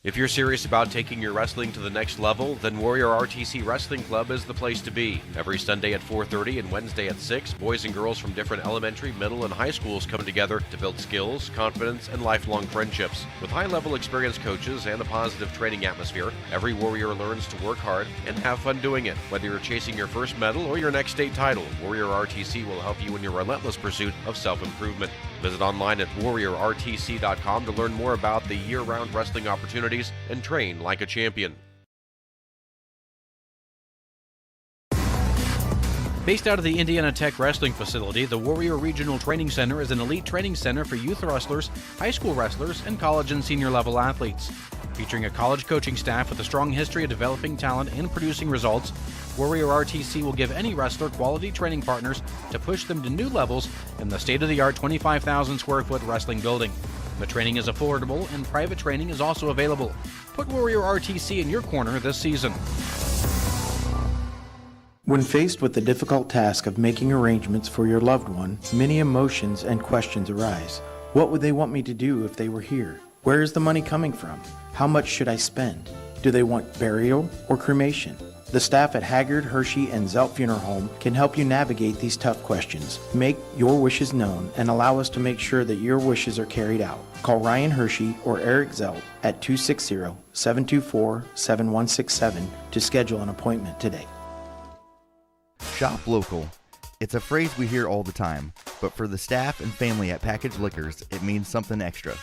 If you're serious about taking your wrestling to the next level, then Warrior RTC Wrestling Club is the place to be. Every Sunday at 4:30 and Wednesday at 6, boys and girls from different elementary, middle, and high schools come together to build skills, confidence, and lifelong friendships. With high-level experienced coaches and a positive training atmosphere, every Warrior learns to work hard and have fun doing it. Whether you're chasing your first medal or your next state title, Warrior RTC will help you in your relentless pursuit of self-improvement. Visit online at warriorrtc.com to learn more about the year-round wrestling opportunities and train like a champion. Based out of the Indiana Tech Wrestling Facility, the Warrior Regional Training Center is an elite training center for youth wrestlers, high school wrestlers, and college and senior level athletes. Featuring a college coaching staff with a strong history of developing talent and producing results, Warrior RTC will give any wrestler quality training partners to push them to new levels in the state-of-the-art 25,000 square foot wrestling building. The training is affordable and private training is also available. Put Warrior RTC in your corner this season. When faced with the difficult task of making arrangements for your loved one, many emotions and questions arise. What would they want me to do if they were here? Where is the money coming from? How much should I spend? Do they want burial or cremation? The staff at Haggard, Hershey, and Zelt Funeral Home can help you navigate these tough questions. Make your wishes known and allow us to make sure that your wishes are carried out. Call Ryan Hershey or Eric Zelt at 260-724-7167 to schedule an appointment today. Shop local. It's a phrase we hear all the time, but for the staff and family at Package Liquors, it means something extra.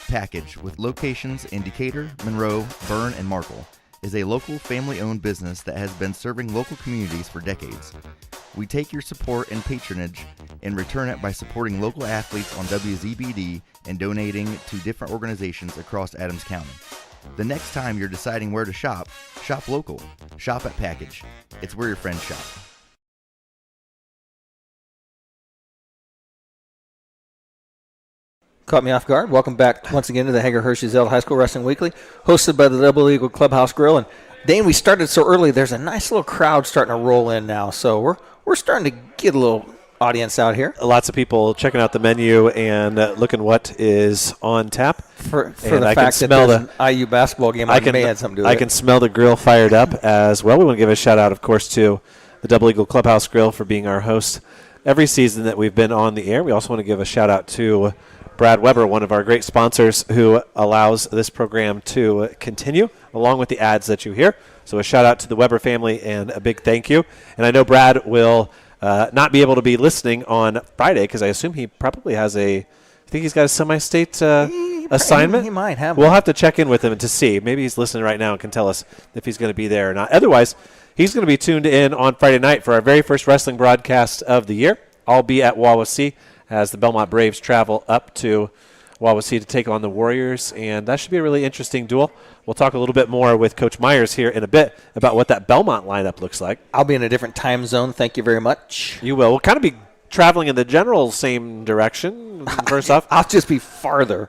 Package, with locations in Decatur, Monroe, Berne, and Markle, is a local family-owned business that has been serving local communities for decades. We take your support and patronage and return it by supporting local athletes on WZBD and donating to different organizations across Adams County. The next time you're deciding where to shop, shop local. Shop at Package. It's where your friends shop. Caught me off guard. Welcome back once again to the Hager Hershey Zelt High School Wrestling Weekly, hosted by the Double Eagle Clubhouse Grill. And Dane, we started so early. There's a nice little crowd starting to roll in now, so we're starting to get a little audience out here. Lots of people checking out the menu and looking what is on tap. For the fact that there's an IU basketball game, I may have something to do with it. I can smell the grill fired up as well. We want to give a shout out, of course, to the Double Eagle Clubhouse Grill for being our host every season that we've been on the air. We also want to give a shout out to Brad Weber, one of our great sponsors who allows this program to continue, along with the ads that you hear. So a shout out to the Weber family and a big thank you. And I know Brad will not be able to be listening on Friday because I assume he probably has I think he's got a semi-state assignment. He might have. We'll have to check in with him to see. Maybe he's listening right now and can tell us if he's going to be there or not. Otherwise, he's going to be tuned in on Friday night for our very first wrestling broadcast of the year. I'll be at Wawasee as the Bellmont Braves travel up to Wawasee to take on the Warriors, and that should be a really interesting duel. We'll talk a little bit more with Coach Myers here in a bit about what that Bellmont lineup looks like. I'll be in a different time zone. Thank you very much. You will. We'll kind of be traveling in the general same direction, first off. I'll just be farther.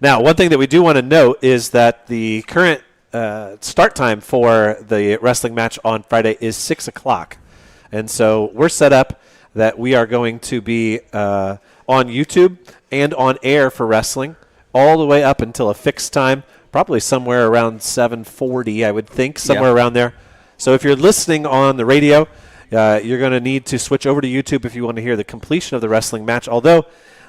Now, one thing that we do want to note is that the current start time for the wrestling match on Friday is 6 o'clock. And so we're set up that we are going to be on YouTube and on air for wrestling all the way up until a fixed time, probably somewhere around 7:40, I would think, somewhere around there. So if you're listening on the radio, you're going to need to switch over to YouTube if you want to hear the completion of the wrestling match, although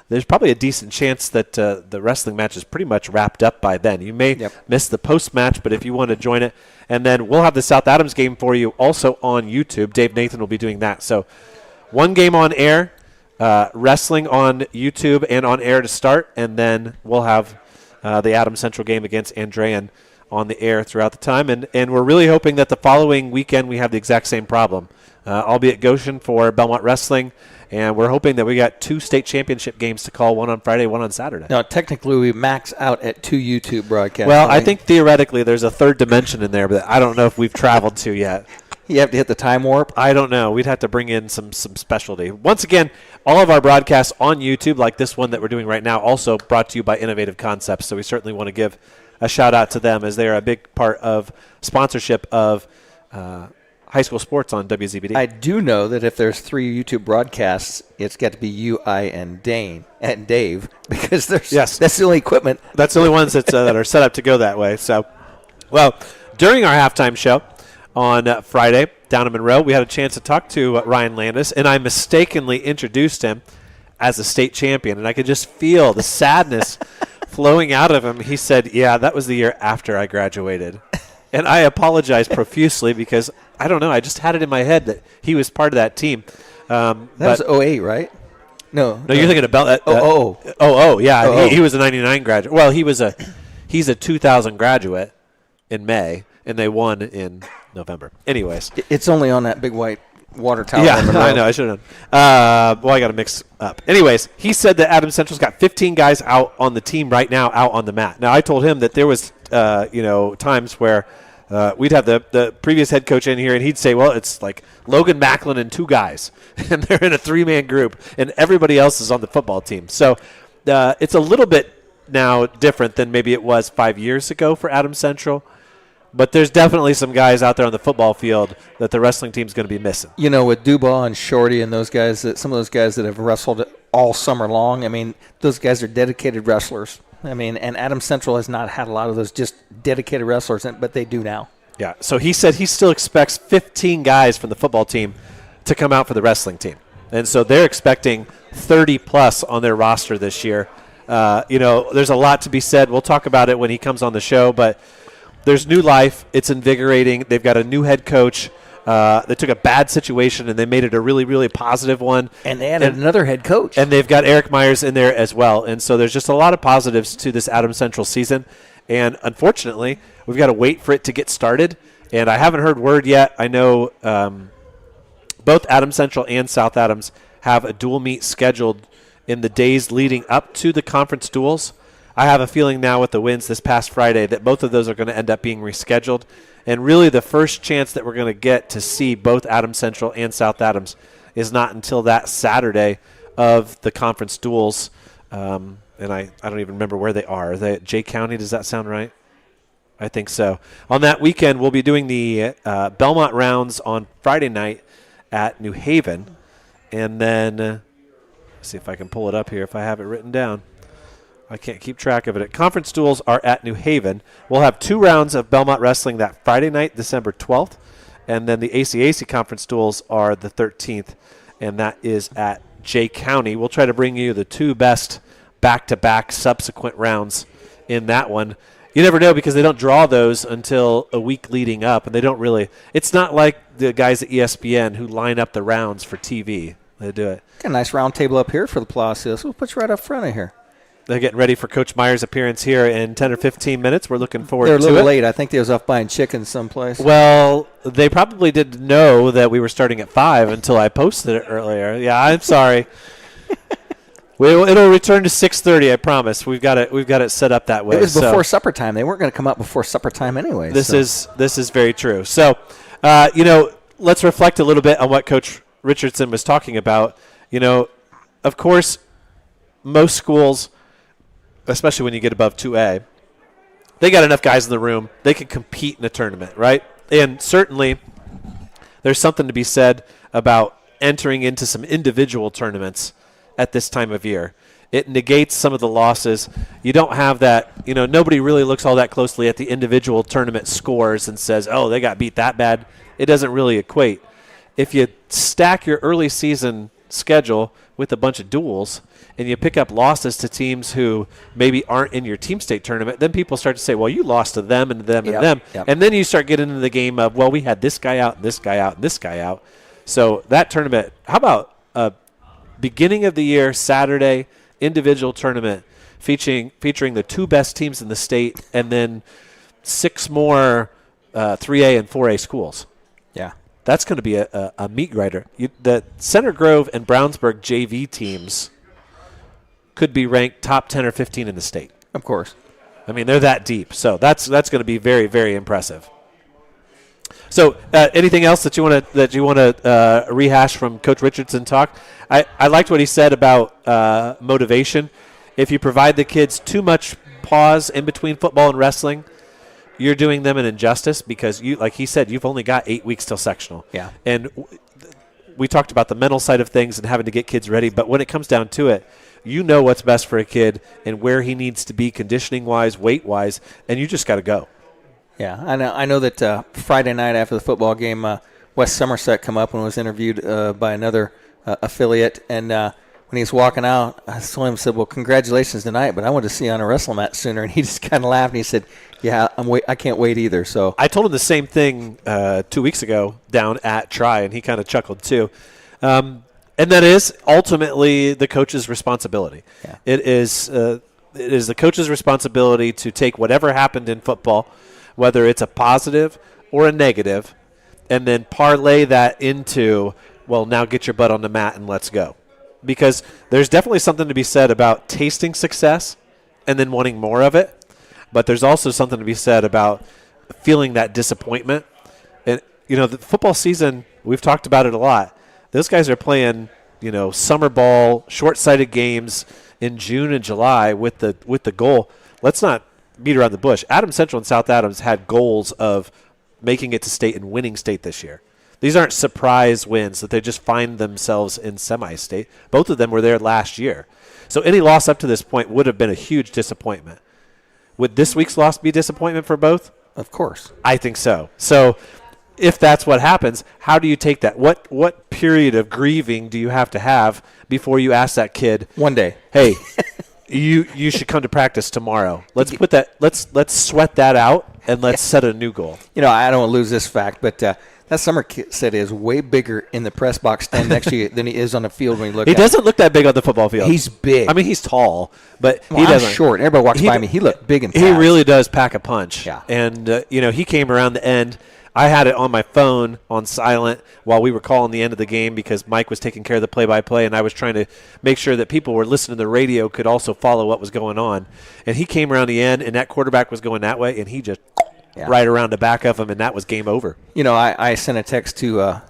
there's probably a decent chance that the wrestling match is pretty much wrapped up by then. You may miss the post-match, but if you want to join it, and then we'll have the South Adams game for you also on YouTube. Dave Nathan will be doing that. So one game on air, wrestling on YouTube and on air to start, and then we'll have the Adams Central game against Andrean on the air throughout the time. And we're really hoping that the following weekend we have the exact same problem. I'll be at Goshen for Belmont Wrestling, and we're hoping that we got 2 state championship games to call, one on Friday, one on Saturday. Now, technically, we max out at 2 YouTube broadcasts. Well, I think theoretically there's a third dimension in there, but I don't know if we've traveled to yet. You have to hit the time warp? I don't know. We'd have to bring in some specialty. Once again, all of our broadcasts on YouTube, like this one that we're doing right now, also brought to you by Innovative Concepts. So we certainly want to give a shout-out to them as they are a big part of sponsorship of high school sports on WZBD. I do know that if there's 3 YouTube broadcasts, it's got to be you, I, and Dave, because that's the only equipment. That's the only ones that are set up to go that way. So, well, during our halftime show on Friday down in Monroe, we had a chance to talk to Ryan Landis, and I mistakenly introduced him as a state champion, and I could just feel the sadness flowing out of him. He said, yeah, that was the year after I graduated. And I apologize profusely because, I don't know, I just had it in my head that he was part of that team. That was 08, right? No, you're thinking about yeah. He was a 99 graduate. Well, he's a 2000 graduate in May, and they won in November. Anyways. It's only on that big white water tower. Yeah, I know. I should have done. Well, I got to mix up. Anyways, he said that Adams Central's got 15 guys out on the team right now, out on the mat. Now, I told him that there was, times where we'd have the previous head coach in here, and he'd say, well, it's like Logan Macklin and 2 guys, and they're in a 3-man group, and everybody else is on the football team. So it's a little bit now different than maybe it was 5 years ago for Adams Central. But there's definitely some guys out there on the football field that the wrestling team's going to be missing. You know, with Dubois and Shorty and those guys, some of those guys that have wrestled all summer long, I mean, those guys are dedicated wrestlers. I mean, and Adams Central has not had a lot of those just dedicated wrestlers, but they do now. Yeah, so he said he still expects 15 guys from the football team to come out for the wrestling team. And so they're expecting 30-plus on their roster this year. There's a lot to be said. We'll talk about it when he comes on the show, but there's new life. It's invigorating. They've got a new head coach. They took a bad situation, and they made it a really, really positive one. And they added another head coach. And they've got Eric Myers in there as well. And so there's just a lot of positives to this Adams Central season. And unfortunately, we've got to wait for it to get started. And I haven't heard word yet. I know both Adams Central and South Adams have a dual meet scheduled in the days leading up to the conference duels. I have a feeling now with the wins this past Friday that both of those are going to end up being rescheduled. And really the first chance that we're going to get to see both Adams Central and South Adams is not until that Saturday of the conference duels. And I don't even remember where they are. Are they at Jay County? Does that sound right? I think so. On that weekend, we'll be doing the Bellmont rounds on Friday night at New Haven. And then, let's see if I can pull it up here if I have it written down. I can't keep track of it. Conference duels are at New Haven. We'll have 2 rounds of Bellmont wrestling that Friday night, December 12th. And then the ACAC conference duels are the 13th, and that is at Jay County. We'll try to bring you the 2 best back-to-back subsequent rounds in that one. You never know because they don't draw those until a week leading up, and they don't really – it's not like the guys at ESPN who line up the rounds for TV. They do it. Got a nice round table up here for the Plaza. So we'll put you right up front of here. They're getting ready for Coach Myers' appearance here in 10 or 15 minutes. We're looking forward to it. They're a little late. I think they was off buying chicken someplace. Well, they probably didn't know that we were starting at 5 until I posted it earlier. Yeah, I'm sorry. It'll return to 6:30. I promise. We've got it set up that way. It was before supper time. They weren't going to come out before supper time anyway. This is very true. So, let's reflect a little bit on what Coach Richardson was talking about. Of course, most schools, especially when you get above 2A, they got enough guys in the room. They can compete in a tournament, right? And certainly there's something to be said about entering into some individual tournaments at this time of year. It negates some of the losses. You don't have that, nobody really looks all that closely at the individual tournament scores and says, oh, they got beat that bad. It doesn't really equate. If you stack your early season schedule with a bunch of duels and you pick up losses to teams who maybe aren't in your team state tournament, then people start to say, well, you lost to them and them and them. Yep. And then you start getting into the game of, well, we had this guy out and this guy out and this guy out. So that tournament, how about beginning of the year, Saturday, individual tournament featuring the 2 best teams in the state and then 6 more 3A and 4A schools. Yeah. That's going to be a meat grinder. The Center Grove and Brownsburg JV teams could be ranked top 10 or 15 in the state. Of course. I mean, they're that deep. So that's going to be very, very impressive. So anything else that you want to rehash from Coach Richardson talk? I liked what he said about motivation. If you provide the kids too much pause in between football and wrestling, you're doing them an injustice because, like he said, you've only got 8 weeks till sectional. Yeah. And we talked about the mental side of things and having to get kids ready, but when it comes down to it, you know what's best for a kid and where he needs to be conditioning-wise, weight-wise, and you just got to go. Yeah, I know that Friday night after the football game, West Somerset come up and was interviewed by another affiliate, and when he was walking out, I told him, said, well, congratulations tonight, but I wanted to see you on a wrestling mat sooner, and he just kind of laughed, and he said, yeah, I can't wait either. So I told him the same thing 2 weeks ago down at Tri, and he kind of chuckled too. And that is ultimately the coach's responsibility. Yeah. It is the coach's responsibility to take whatever happened in football, whether it's a positive or a negative, and then parlay that into, well, now get your butt on the mat and let's go. Because there's definitely something to be said about tasting success and then wanting more of it, but there's also something to be said about feeling that disappointment. And, the football season, we've talked about it a lot. Those guys are playing, summer ball, short-sighted games in June and July with the goal. Let's not beat around the bush. Adams Central and South Adams had goals of making it to state and winning state this year. These aren't surprise wins that they just find themselves in semi-state. Both of them were there last year. So any loss up to this point would have been a huge disappointment. Would this week's loss be disappointment for both? Of course. I think so. So if that's what happens, how do you take that? What period of grieving do you have to have before you ask that kid, one day, hey, you should come to practice tomorrow. Let's put that. Let's sweat that out and let's set a new goal. I don't want to lose this fact, but that summer kid set is way bigger in the press box stand next to you than he is on the field when you look. He doesn't look that big on the football field. He's big. I mean, he's tall, but he I'm doesn't. short. Everybody walks by me. He looked big and fast. He really does pack a punch. Yeah. And he came around the end. I had it on my phone on silent while we were calling the end of the game because Mike was taking care of the play-by-play, and I was trying to make sure that people were listening to the radio could also follow what was going on. And he came around the end, and that quarterback was going that way, and he just right around the back of him, and that was game over. I sent a text to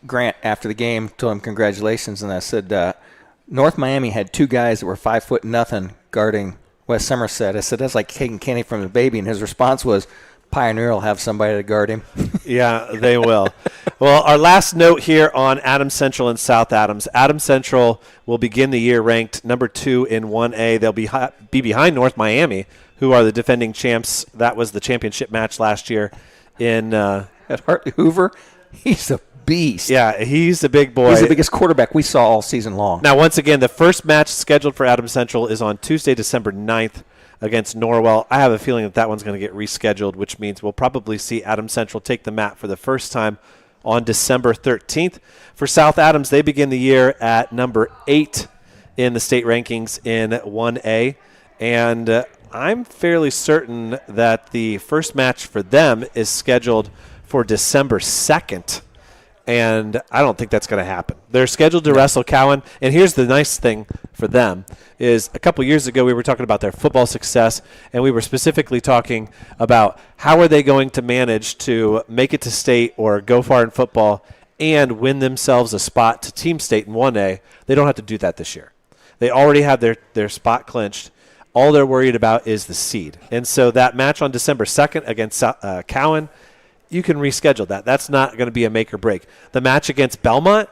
Grant after the game, told him congratulations, and I said North Miami had two guys that were 5'0" guarding West Somerset. I said, that's like taking candy from the baby, and his response was, Pioneer will have somebody to guard him. Yeah, they will. Well, our last note here on Adams Central and South Adams. Adams Central will begin the year ranked number 2 in 1A. They'll be behind North Miami, who are the defending champs. That was the championship match last year in at Hartley Hoover. He's a beast. Yeah, he's a big boy. He's the biggest quarterback we saw all season long. Now, once again, the first match scheduled for Adams Central is on Tuesday, December 9th. Against Norwell. I have a feeling that one's going to get rescheduled, which means we'll probably see Adams Central take the mat for the first time on December 13th. For South Adams, they begin the year at number 8 in the state rankings in 1A. And I'm fairly certain that the first match for them is scheduled for December 2nd. And I don't think that's going to happen. They're scheduled to wrestle Cowan. And here's the nice thing for them is a couple years ago we were talking about their football success, and we were specifically talking about how are they going to manage to make it to state or go far in football and win themselves a spot to team state in 1A. They don't have to do that this year. They already have their spot clinched. All they're worried about is the seed. And so that match on December 2nd against Cowan, you can reschedule that. That's not going to be a make or break. The match against Bellmont,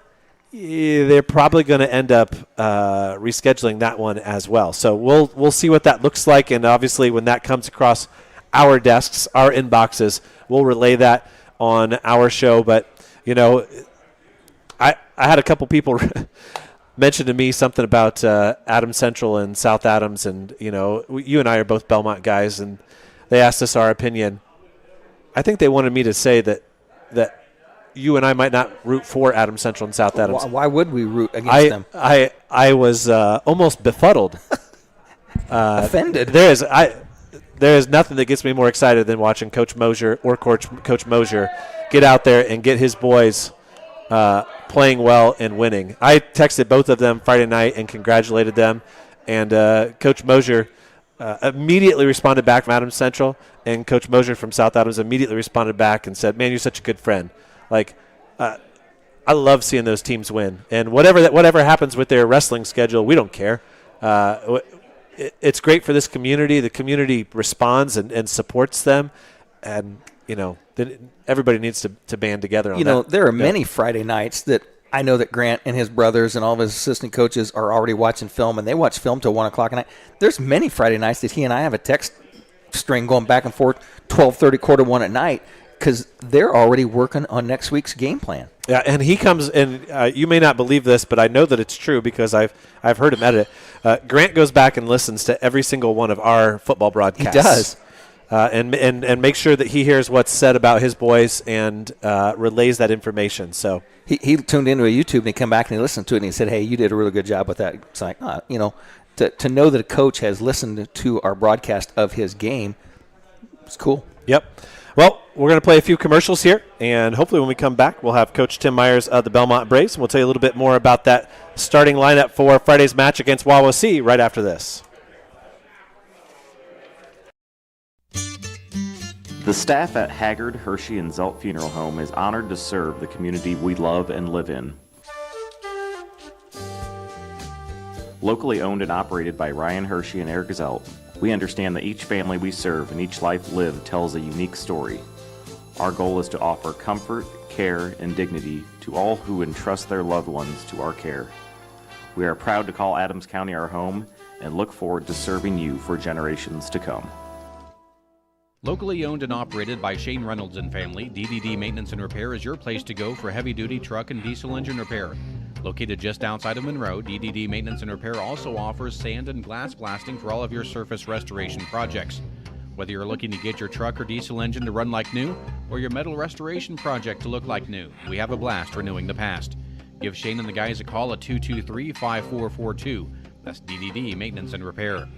they're probably going to end up rescheduling that one as well. So we'll see what that looks like, and obviously when that comes across our desks, our inboxes, we'll relay that on our show. But, I had a couple people mention to me something about Adams Central and South Adams, and, you and I are both Bellmont guys, and they asked us our opinion. I think they wanted me to say that you and I might not root for Adams Central and South Adams. Why would we root against them? I was almost befuddled. Offended. There is nothing that gets me more excited than watching Coach Mosier or Coach Mosier get out there and get his boys playing well and winning. I texted both of them Friday night and congratulated them, and Coach Mosier immediately responded back from Adams Central, and Coach Mosier from South Adams immediately responded back and said, "Man, you're such a good friend." I love seeing those teams win, and whatever happens with their wrestling schedule, we don't care. It's great for this community. The community responds and supports them, and everybody needs to band together on that. There are many Friday nights that I know that Grant and his brothers and all of his assistant coaches are already watching film, and they watch film till 1 o'clock at night. There's many Friday nights that he and I have a text string going back and forth, 12:30, 1:45 at night, because they're already working on next week's game plan. Yeah, and he comes, and you may not believe this, but I know that it's true because I've heard him edit it. Grant goes back and listens to every single one of our football broadcasts. He does. And make sure that he hears what's said about his boys and relays that information. So he tuned into a YouTube and he came back and he listened to it and he said, "Hey, you did a really good job with that." It's like, to know that a coach has listened to our broadcast of his game, it's cool. Yep. Well, we're going to play a few commercials here, and hopefully when we come back, we'll have Coach Tim Myers of the Bellmont Braves, and we'll tell you a little bit more about that starting lineup for Friday's match against Wawasee right after this. The staff at Haggard, Hershey, and Zelt Funeral Home is honored to serve the community we love and live in. Locally owned and operated by Ryan Hershey and Eric Gazelt, we understand that each family we serve and each life lived tells a unique story. Our goal is to offer comfort, care, and dignity to all who entrust their loved ones to our care. We are proud to call Adams County our home and look forward to serving you for generations to come. Locally owned and operated by Shaun Richardson and family, DDD Maintenance and Repair is your place to go for heavy-duty truck and diesel engine repair. Located just outside of Monroe, DDD Maintenance and Repair also offers sand and glass blasting for all of your surface restoration projects. Whether you're looking to get your truck or diesel engine to run like new, or your metal restoration project to look like new, we have a blast renewing the past. Give Shane and the guys a call at 223-5442. That's DDD Maintenance and Repair.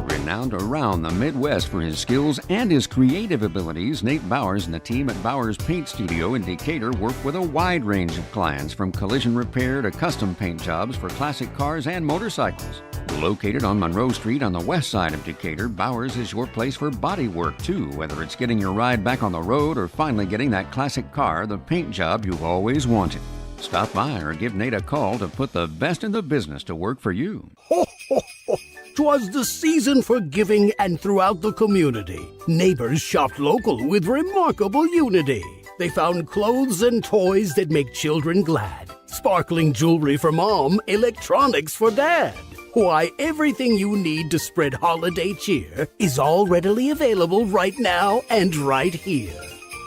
Renowned around the Midwest for his skills and his creative abilities, Nate Bowers and the team at Bowers Paint Studio in Decatur work with a wide range of clients, from collision repair to custom paint jobs for classic cars and motorcycles. Located on Monroe Street on the west side of Decatur, Bowers is your place for body work too, whether it's getting your ride back on the road or finally getting that classic car, the paint job you've always wanted. Stop by or give Nate a call to put the best in the business to work for you. Ho, ho, ho. 'Twas the season for giving, and throughout the community, neighbors shopped local with remarkable unity. They found clothes and toys that make children glad, sparkling jewelry for mom, electronics for dad. Why, everything you need to spread holiday cheer is all readily available right now and right here.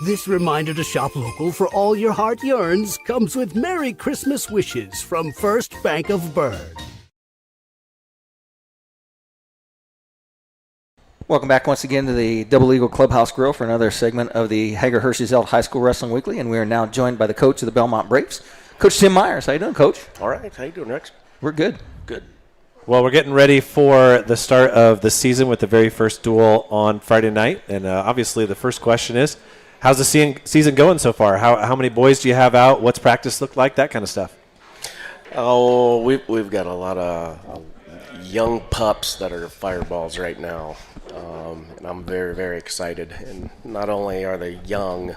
This reminder to shop local for all your heart yearns comes with Merry Christmas wishes from First Bank of Bird. Welcome back once again to the Double Eagle Clubhouse Grill for another segment of the Hager Hershey's High School Wrestling Weekly, and we are now joined by the coach of the Bellmont Braves, Coach Tim Myers. How you doing, Coach? All right. How you doing, Rex? We're good. Good. Well, we're getting ready for the start of the season with the very first duel on Friday night, and obviously the first question is, how's the season going so far? How many boys do you have out? What's practice look like? That kind of stuff. Oh, we've got a lot of young pups that are fireballs right now, and I'm very, very excited. And not only are they young,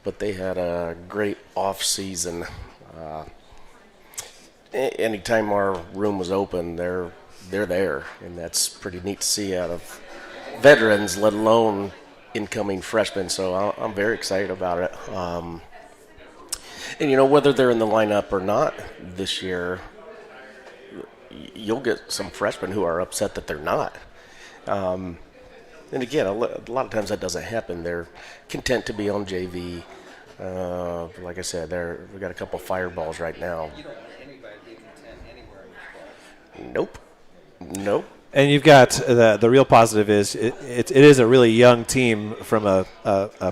but they had a great off season. Anytime our room was open, they're there, and that's pretty neat to see out of veterans, let alone incoming freshmen. So I'm very excited about it. And whether they're in the lineup or not this year, you'll get some freshmen who are upset that they're not. And again, a lot of times that doesn't happen. They're content to be on JV. Like I said, we've got a couple fireballs right now. You don't let anybody be content anywhere in your sport. Nope. And you've got the real positive is it is a really young team from a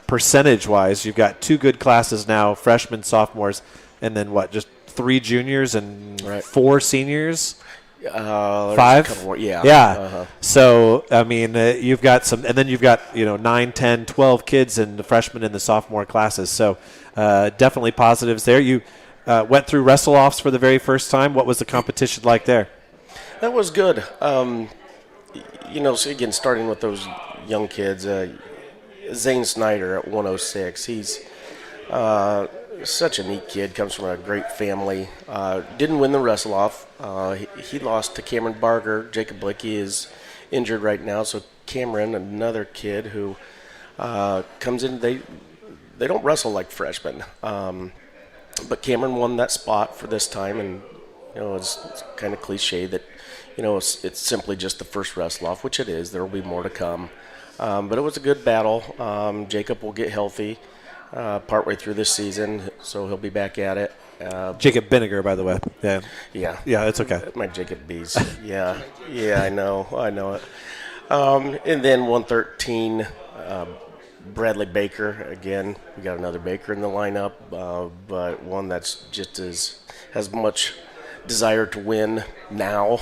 percentage-wise. You've got two good classes now, freshmen, sophomores, and then just 3 juniors and 4 seniors? 5? A couple more, yeah. Yeah. So, I mean, you've got some – and then you've got, 9, 10, 12 kids in the freshman and the sophomore classes. So, definitely positives there. You went through wrestle-offs for the very first time. What was the competition like there? That was good. So again, starting with those young kids, Zane Snyder at 106, he's such a neat kid, comes from a great family. Didn't win the wrestle-off. He lost to Cameron Barger. Jacob Blicky is injured right now, so Cameron, another kid who comes in, they don't wrestle like freshmen. But Cameron won that spot for this time, and it's kind of cliche that it's simply just the first wrestle-off, which it is. There will be more to come. But it was a good battle. Jacob will get healthy partway through this season, so he'll be back at it. Jacob Benniger, by the way. Yeah. Yeah, it's okay. My Jacob Bees. Yeah, I know it. And then 113, Bradley Baker. Again, we got another Baker in the lineup, but one that's just has much desire to win now.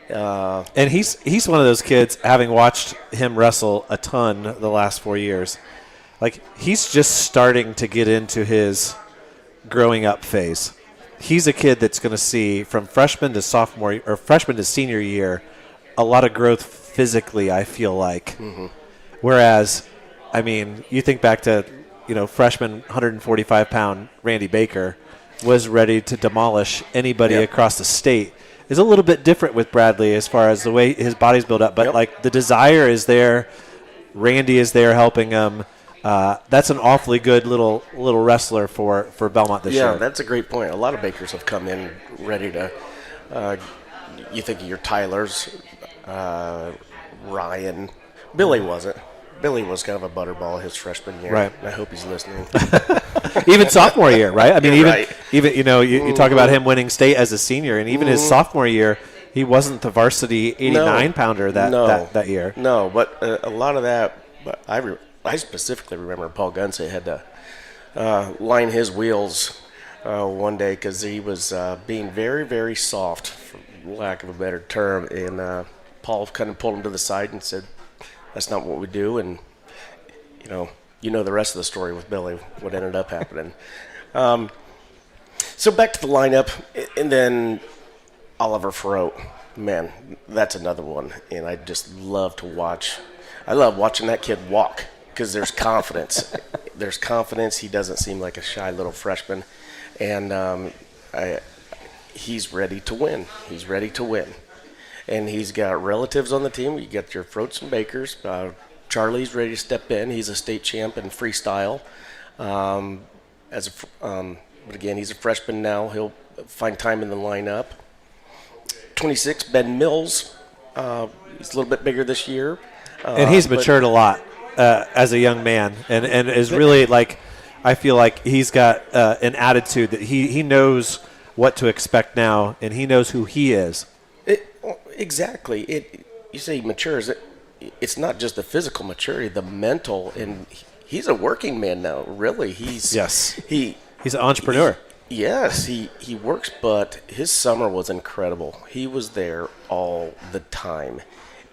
And he's one of those kids, having watched him wrestle a ton the last 4 years, he's just starting to get into his growing up phase. He's a kid that's going to see from freshman to sophomore or freshman to senior year a lot of growth physically, I feel like. Mm-hmm. Whereas, I mean, you think back to, freshman 145-pound Randy Baker was ready to demolish anybody across the state. Is a little bit different with Bradley as far as the way his body's built up, but like the desire is there. Randy is there helping him. That's an awfully good little wrestler for Bellmont this year. Yeah, that's a great point. A lot of Bakers have come in ready to. You think of your Tylers, Ryan. Billy wasn't. Billy was kind of a butterball his freshman year. Right. I hope he's listening. Even sophomore year, right? I mean, even you talk about Mm-hmm. him winning state as a senior, and even his sophomore year, he wasn't the varsity 89-pounder that year. No, but a lot of that. But I specifically remember Paul Gunsey had to line his wheels one day because he was being very, very soft, for lack of a better term, and Paul kind of pulled him to the side and said, "That's not what we do," and you know the rest of the story with Billy, what ended up happening. So back to the lineup, and then Oliver Ferrote. Man, that's another one, and I just love to watch. I love watching that kid walk because there's confidence. There's confidence. He doesn't seem like a shy little freshman, and he's ready to win. He's ready to win. And he's got relatives on the team. You got your Froats and Bakers. Charlie's ready to step in. He's a state champ in freestyle. But again, he's a freshman now. He'll find time in the lineup. 26, Ben Mills. He's a little bit bigger this year. And he's matured a lot as a young man, and is really like, I feel like he's got an attitude that he knows what to expect now, and he knows who he is. Exactly. You say he matures. It's not just the physical maturity, the mental, and he's a working man now. Really, he's an entrepreneur. He works, but his summer was incredible. He was there all the time,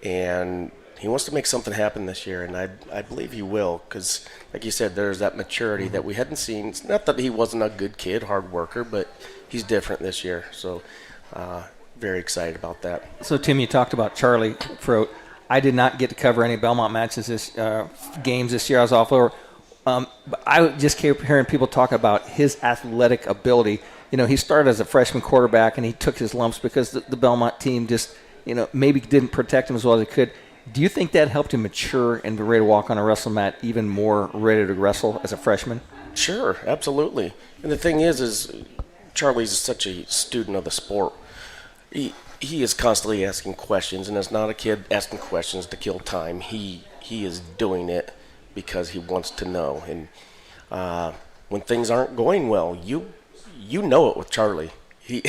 and he wants to make something happen this year, and I believe he will, because, like you said, there's that maturity that we hadn't seen. It's not that he wasn't a good kid, hard worker, but he's different this year. So. Very excited about that. So, Tim, you talked about Charlie Froate. I did not get to cover any Bellmont matches games this year. I was off over. But I just kept hearing people talk about his athletic ability. He started as a freshman quarterback, and he took his lumps because the Bellmont team just, maybe didn't protect him as well as it could. Do you think that helped him mature and be ready to walk on a wrestle mat even more ready to wrestle as a freshman? Sure, absolutely. And the thing is Charlie's such a student of the sport. He is constantly asking questions, and it's not a kid asking questions to kill time. He is doing it because he wants to know. And when things aren't going well, you know it with Charlie. He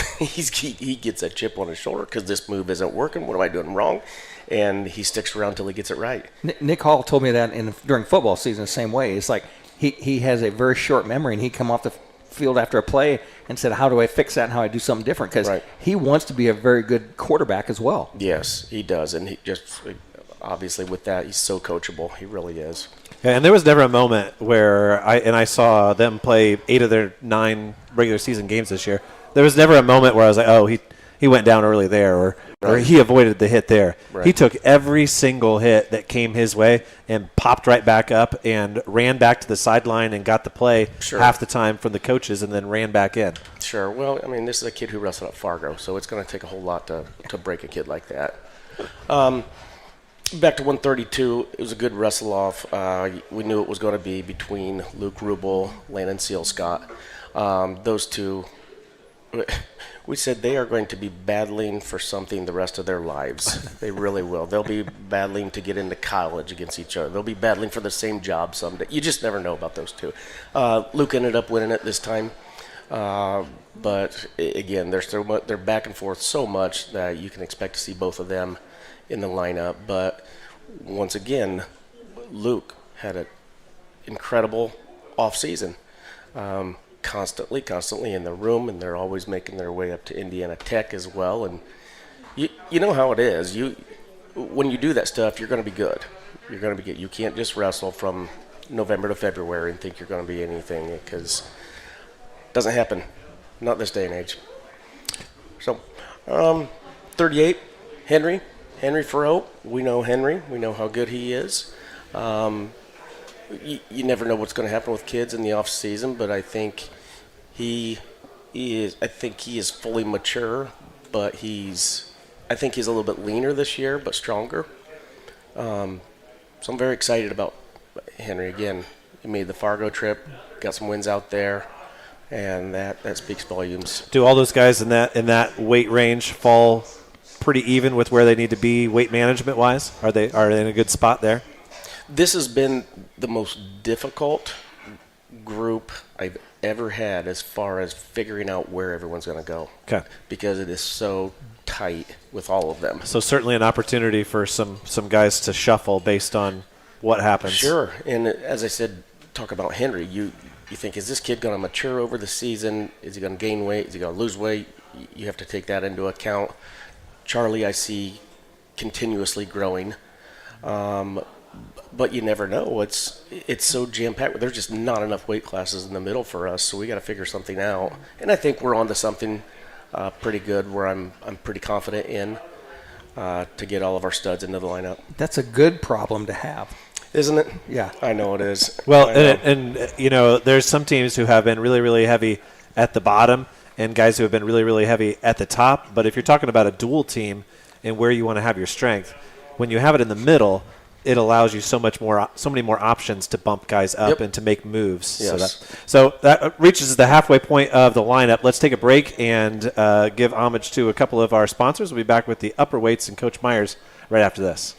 gets that chip on his shoulder because this move isn't working. What am I doing wrong? And he sticks around till he gets it right. Nick Hall told me that during football season the same way. It's like he has a very short memory, and he'd come off the field after a play and said, how do I fix that and how do I do something different? Because he wants to be a very good quarterback as well. Yes, he does. And he just, obviously with that, he's so coachable. He really is. Yeah, and there was never a moment where I saw them play 8 of their 9 regular season games this year. There was never a moment where I was like, oh, he went down early there, or he avoided the hit there. Right. He took every single hit that came his way and popped right back up and ran back to the sideline and got the play half the time from the coaches and then ran back in. Sure. Well, I mean, this is a kid who wrestled at Fargo, so it's going to take a whole lot to break a kid like that. Back to 132, it was a good wrestle-off. We knew it was going to be between Luke Rubel, Landon Sealscott. Those two, we said they are going to be battling for something the rest of their lives. They really will. They'll be battling to get into college against each other. They'll be battling for the same job someday. You just never know about those two. Luke ended up winning it this time. But, again, they're back and forth so much that you can expect to see both of them in the lineup. But, once again, Luke had an incredible off-season. Constantly in the room, and they're always making their way up to Indiana Tech as well. And you know how it is. When you do that stuff, you're going to be good. You're going to be good. You can't just wrestle from November to February and think you're going to be anything, because it doesn't happen. Not this day and age. So, 38, Henry Ferrote. We know Henry. We know how good he is. you never know what's going to happen with kids in the off season, but I think he is fully mature, but I think he's a little bit leaner this year, but stronger. So I'm very excited about Henry. Again, he made the Fargo trip, got some wins out there, and that speaks volumes. Do all those guys in that weight range fall pretty even with where they need to be weight management wise? Are they in a good spot there? This has been the most difficult group I've ever had as far as figuring out where everyone's going to go. Okay. Because it is so tight with all of them. So certainly an opportunity for some guys to shuffle based on what happens. Sure. And as I said, talk about Henry. You think, is this kid going to mature over the season? Is he going to gain weight? Is he going to lose weight? You have to take that into account. Charlie, I see continuously growing. But you never know. It's so jam-packed. There's just not enough weight classes in the middle for us, so we got to figure something out. And I think we're onto something pretty good where I'm pretty confident in to get all of our studs into the lineup. That's a good problem to have. Isn't it? Yeah. I know it is. Well, and there's some teams who have been really, really heavy at the bottom and guys who have been really, really heavy at the top. But if you're talking about a dual team and where you want to have your strength, when you have it in the middle, it allows you so many more options to bump guys up and to make moves. Yes. So that reaches the halfway point of the lineup. Let's take a break and give homage to a couple of our sponsors. We'll be back with the upper weights and Coach Myers right after this.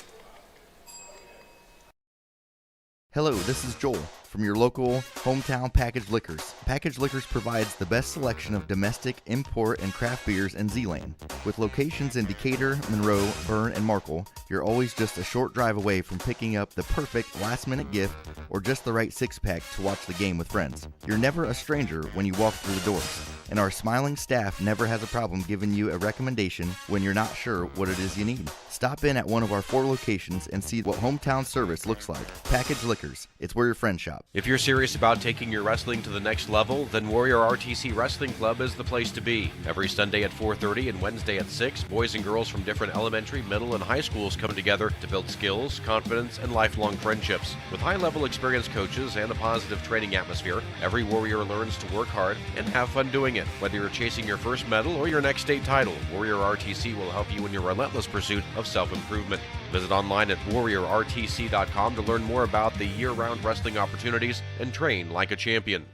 Hello, this is Joel from your local hometown Package Liquors. Package Liquors provides the best selection of domestic, import, and craft beers in Zeeland. With locations in Decatur, Monroe, Bern, and Markle, you're always just a short drive away from picking up the perfect last-minute gift or just the right six-pack to watch the game with friends. You're never a stranger when you walk through the doors, and our smiling staff never has a problem giving you a recommendation when you're not sure what it is you need. Stop in at one of our 4 locations and see what hometown service looks like. Package Liquors, it's where your friends shop. If you're serious about taking your wrestling to the next level, then Warrior RTC Wrestling Club is the place to be. Every Sunday at 4:30 and Wednesday at 6, boys and girls from different elementary, middle, and high schools come together to build skills, confidence, and lifelong friendships. With high-level experienced coaches and a positive training atmosphere, every Warrior learns to work hard and have fun doing it. Whether you're chasing your first medal or your next state title, Warrior RTC will help you in your relentless pursuit of self-improvement. Visit online at warriorrtc.com to learn more about the year-round wrestling opportunities and train like a champion.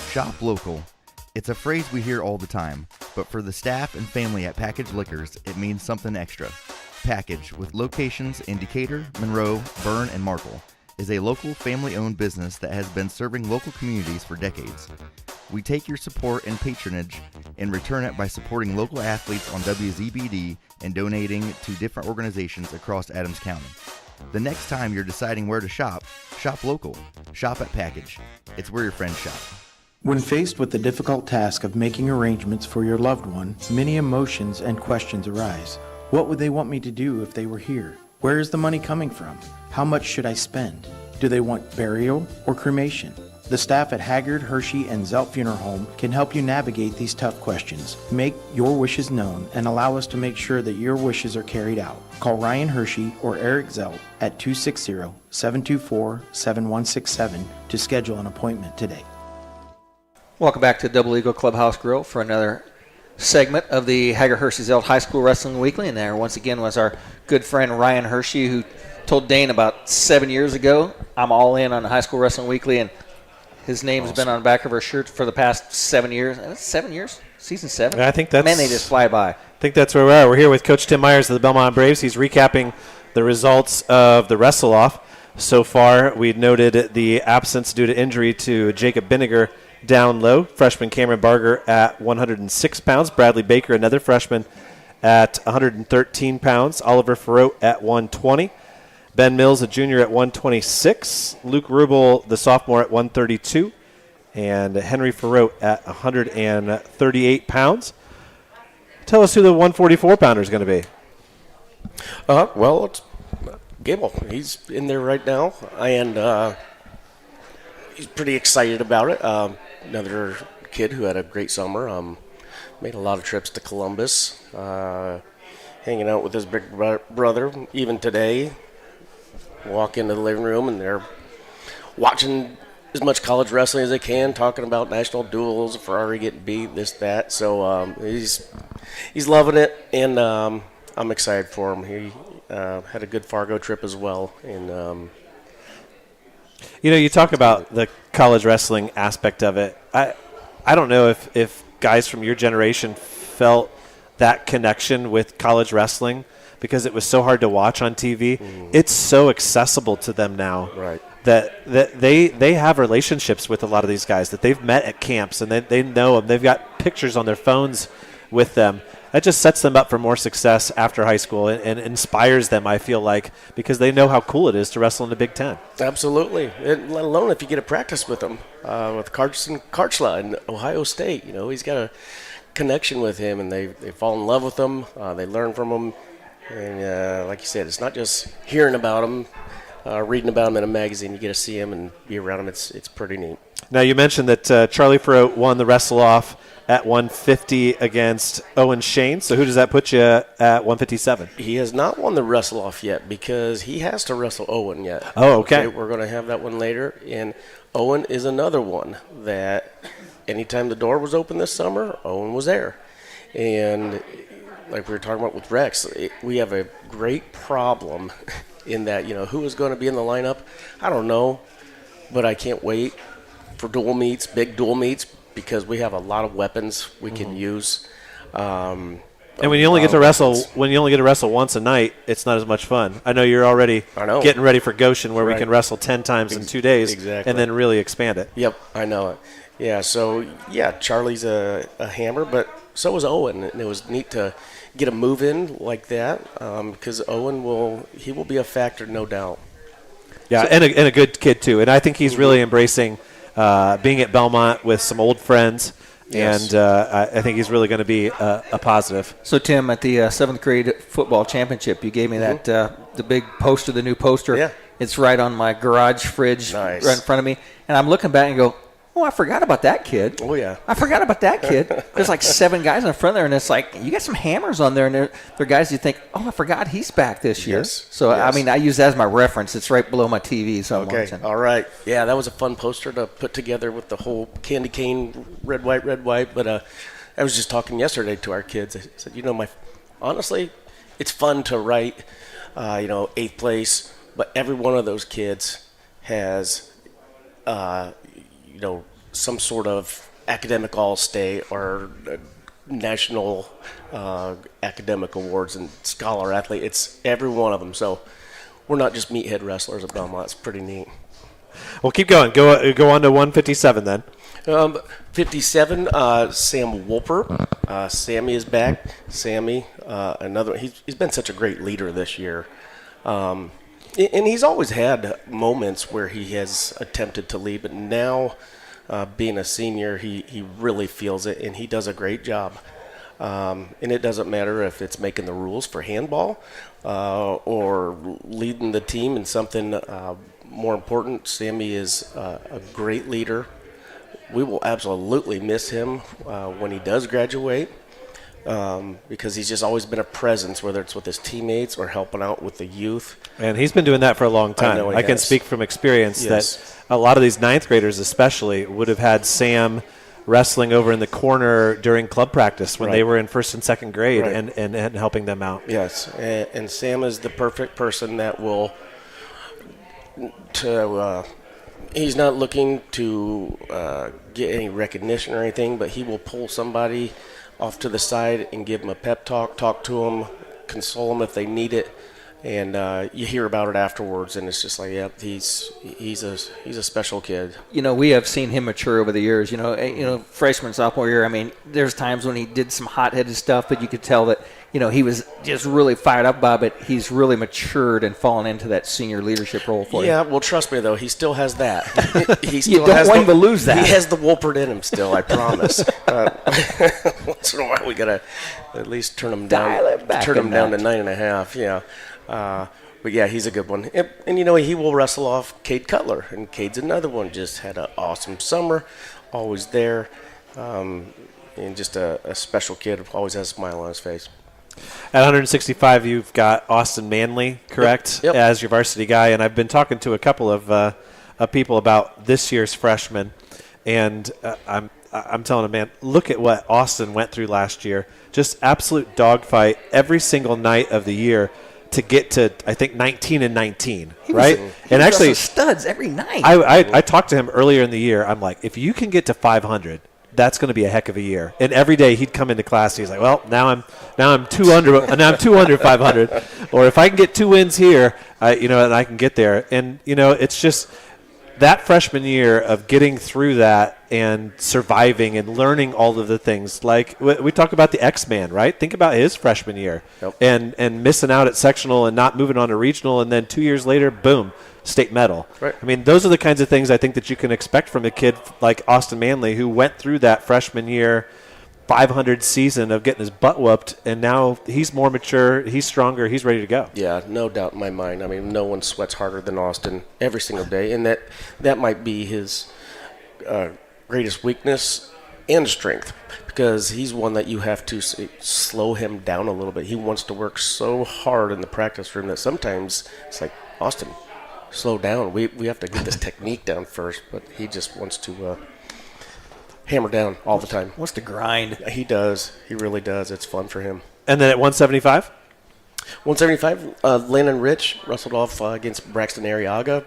Shop local. It's a phrase we hear all the time, but for the staff and family at Package Liquors, it means something extra. Package, with locations in Decatur, Monroe, Bern, and Markle, is a local family-owned business that has been serving local communities for decades. We take your support and patronage and return it by supporting local athletes on WZBD and donating to different organizations across Adams County. The next time you're deciding where to shop, shop local. Shop at Package. It's where your friends shop. When faced with the difficult task of making arrangements for your loved one, many emotions and questions arise. What would they want me to do if they were here? Where is the money coming from? How much should I spend? Do they want burial or cremation? The staff at Haggard, Hershey, and Zelt Funeral Home can help you navigate these tough questions. Make your wishes known and allow us to make sure that your wishes are carried out. Call Ryan Hershey or Eric Zelt at 260-724-7167 to schedule an appointment today. Welcome back to Double Eagle Clubhouse Grill for another segment of the Haggard Hershey Zelt High School Wrestling Weekly. And there once again was our good friend Ryan Hershey, who told Dane about 7 years ago, I'm all in on the High School Wrestling Weekly, and his name's been on the back of our shirt for the past 7 years. 7 years? Season 7? I think that's... Man, they just fly by. I think that's where we're at. We're here with Coach Tim Myers of the Bellmont Braves. He's recapping the results of the wrestle-off. So far, we noted the absence due to injury to Jacob Binniger down low. Freshman Cameron Barger at 106 pounds. Bradley Baker, another freshman, at 113 pounds. Oliver Farote at 120. Ben Mills, a junior, at 126. Luke Rubel, the sophomore, at 132. And Henry Farote at 138 pounds. Tell us who the 144-pounder is going to be. Well, it's Gable. He's in there right now, and he's pretty excited about it. Another kid who had a great summer. Made a lot of trips to Columbus, hanging out with his big brother. Even today, walk into the living room and they're watching as much college wrestling as they can, talking about national duels, Ferrari getting beat, this, that. So he's loving it, and I'm excited for him. He had a good Fargo trip as well. And you talk about the college wrestling aspect of it. I don't know if guys from your generation felt that connection with college wrestling because it was so hard to watch on TV. It's so accessible to them now. Right. That they have relationships with a lot of these guys that they've met at camps, and they know them. They've got pictures on their phones with them. That just sets them up for more success after high school and inspires them, I feel like, because they know how cool it is to wrestle in the Big Ten. Absolutely. Let alone if you get to practice with him, with Carson Karchla in Ohio State. He's got a connection with him, and they fall in love with him. They learn from him. And like you said, it's not just hearing about him, reading about him in a magazine. You get to see him and be around him. It's pretty neat. Now, you mentioned that Charlie Farrow won the wrestle-off at 150 against Owen Shane. So who does that put you at 157? He has not won the wrestle-off yet because he has to wrestle Owen yet. Oh, okay. We're going to have that one later. And Owen is another one that anytime the door was open this summer, Owen was there. And like we were talking about with Rex, we have a great problem in that, who is going to be in the lineup? I don't know, but I can't wait for dual meets, big dual meets, because we have a lot of weapons we can use. And when you only get to wrestle once a night, it's not as much fun. I know you're already getting ready for Goshen, where we can wrestle 10 times in 2 days, and then really expand it. Yep, I know it. Yeah, so Charlie's a hammer, but so is Owen, and it was neat to get a move in like that because Owen will be a factor, no doubt. Yeah, and a good kid too, and I think he's really embracing being at Bellmont with some old friends. Yes. And I think he's really going to be a positive. So, Tim, at the 7th grade football championship, you gave me that the big poster, the new poster. Yeah. It's right on my garage fridge right in front of me. And I'm looking back and go, oh, I forgot about that kid. Oh, yeah. I forgot about that kid. There's like 7 guys in front there, and it's like, you got some hammers on there, and they're guys you think, oh, I forgot he's back this year. Yes. So, I mean, I use that as my reference. It's right below my TV. So I'm okay, watching. All right. Yeah, that was a fun poster to put together with the whole candy cane, red, white. But I was just talking yesterday to our kids. I said, honestly, it's fun to write, 8th place, but every one of those kids has some sort of academic all-state or national academic awards and scholar athlete. It's every one of them. So we're not just meathead wrestlers at Bellmont. It's pretty neat. Well, keep going. Go on to 157 then. 57, Sam Wolper. Sammy is back. Sammy, another. He's been such a great leader this year. And he's always had moments where he has attempted to lead, but now being a senior, he really feels it, and he does a great job. And it doesn't matter if it's making the rules for handball or leading the team in something more important. Sammy is a great leader. We will absolutely miss him when he does graduate. Because he's just always been a presence, whether it's with his teammates or helping out with the youth. And he's been doing that for a long time. I can speak from experience that a lot of these 9th graders especially would have had Sam wrestling over in the corner during club practice when they were in 1st and 2nd grade and helping them out. Yes, and Sam is the perfect person that will he's not looking to get any recognition or anything, but he will pull somebody off to the side and give them a pep talk to them, console them if they need it, and you hear about it afterwards, and it's just like, yeah, he's a special kid. We have seen him mature over the years. Freshman, sophomore year. I mean, there's times when he did some hot-headed stuff, but you could tell that he was just really fired up by it. He's really matured and fallen into that senior leadership role for you. Yeah, well, trust me, though, he still has that. You don't want him to lose that. He has the Wolpert in him still, I promise. Once in a while, we got to at least turn him down. Dial it back turn him down to 9.5, yeah. But, yeah, he's a good one. And he will wrestle off Cade Cutler. And Cade's another one. Just had an awesome summer, always there. And just a special kid, always has a smile on his face. At 165, you've got Austin Manley, correct, Yep. as your varsity guy. And I've been talking to a couple of people about this year's freshmen, and I'm telling them, man, look at what Austin went through last year. Just absolute dogfight every single night of the year to get to, I think, 19 and 19, right? And actually, studs every night. I talked to him earlier in the year. I'm like, if you can get to 500, that's going to be a heck of a year. And every day he'd come into class, he's like, well, now I'm 200, now I'm 200 500, or if I can get 2 wins here, and I can get there. And it's just that freshman year of getting through that and surviving and learning all of the things. Like we talk about the X-Man, right? Think about his freshman year. Yep. and missing out at sectional and not moving on to regional, and then 2 years later, boom, state medal. Right. I mean, those are the kinds of things I think that you can expect from a kid like Austin Manley, who went through that freshman year 500 season of getting his butt whooped, and now he's more mature, he's stronger, he's ready to go. Yeah, no doubt in my mind. I mean, no one sweats harder than Austin every single day, and that might be his greatest weakness and strength, because he's one that you have to slow him down a little bit. He wants to work so hard in the practice room that sometimes it's like, Austin, slow down. We have to get this technique down first, but he just wants to hammer down all the time. Wants to grind. He does. He really does. It's fun for him. And then at 175? 175, Landon Rich wrestled off against Braxton Arriaga.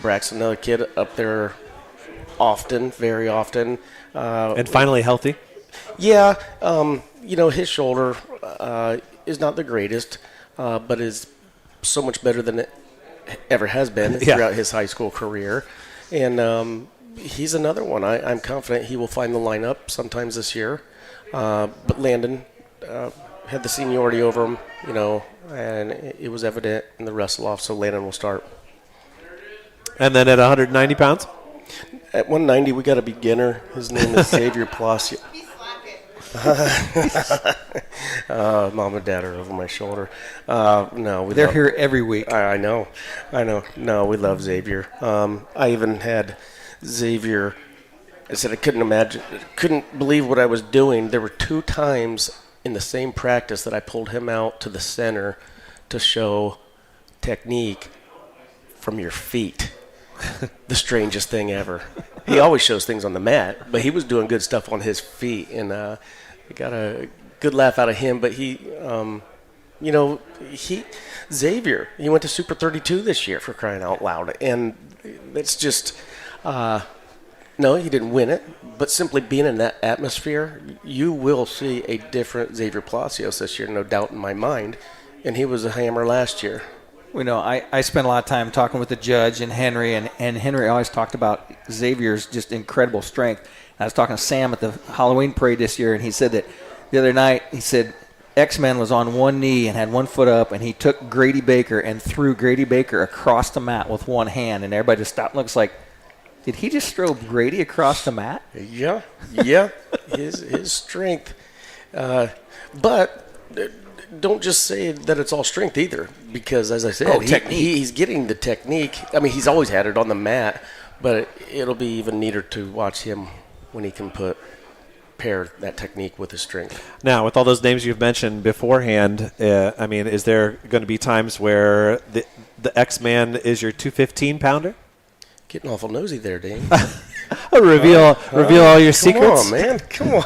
Braxton, another kid up there often, very often. And finally healthy? Yeah. His shoulder is not the greatest, but is so much better than it ever has been throughout his high school career. And he's another one. I'm confident he will find the lineup sometimes this year. But Landon had the seniority over him, and it was evident in the wrestle-off, so Landon will start. And then at 190 pounds? At 190, we got a beginner. His name is Xavier Palacio. Mom and Dad are over my shoulder. No, they're here every week. I know. No, we love Xavier. I even had Xavier. I said I couldn't believe what I was doing. There were 2 times in the same practice that I pulled him out to the center to show technique from your feet. The strangest thing ever. He always shows things on the mat, but he was doing good stuff on his feet, and I got a good laugh out of him. But Xavier, he went to Super 32 this year, for crying out loud, and it's just. No, he didn't win it, but simply being in that atmosphere, you will see a different Xavier Palacios this year, no doubt in my mind, and he was a hammer last year. I spent a lot of time talking with the judge and Henry, and Henry always talked about Xavier's just incredible strength. And I was talking to Sam at the Halloween parade this year, and he said that the other night, he said X-Men was on one knee and had one foot up, and he took Grady Baker and threw Grady Baker across the mat with one hand, and everybody just stopped and looks like, did he just throw Grady across the mat? Yeah, his strength. But don't just say that it's all strength either, because as I said, he's getting the technique. I mean, he's always had it on the mat, but it'll be even neater to watch him when he can pair that technique with his strength. Now, with all those names you've mentioned beforehand, is there going to be times where the X-Man is your 215-pounder? Getting awful nosy there, Dane. reveal all your secrets. Come on, man. Come on.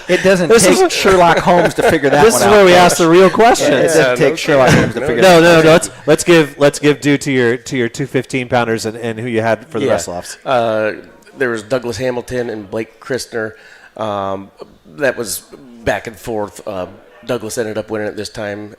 It doesn't take Sherlock Holmes to figure that one out. This is where we ask the real question. It doesn't take Sherlock Holmes to figure that one out. No. Let's give due to your 215-pounders and who you had for the wrestle-offs. There was Douglas Hamilton and Blake Christner. That was back and forth. Douglas ended up winning it this time.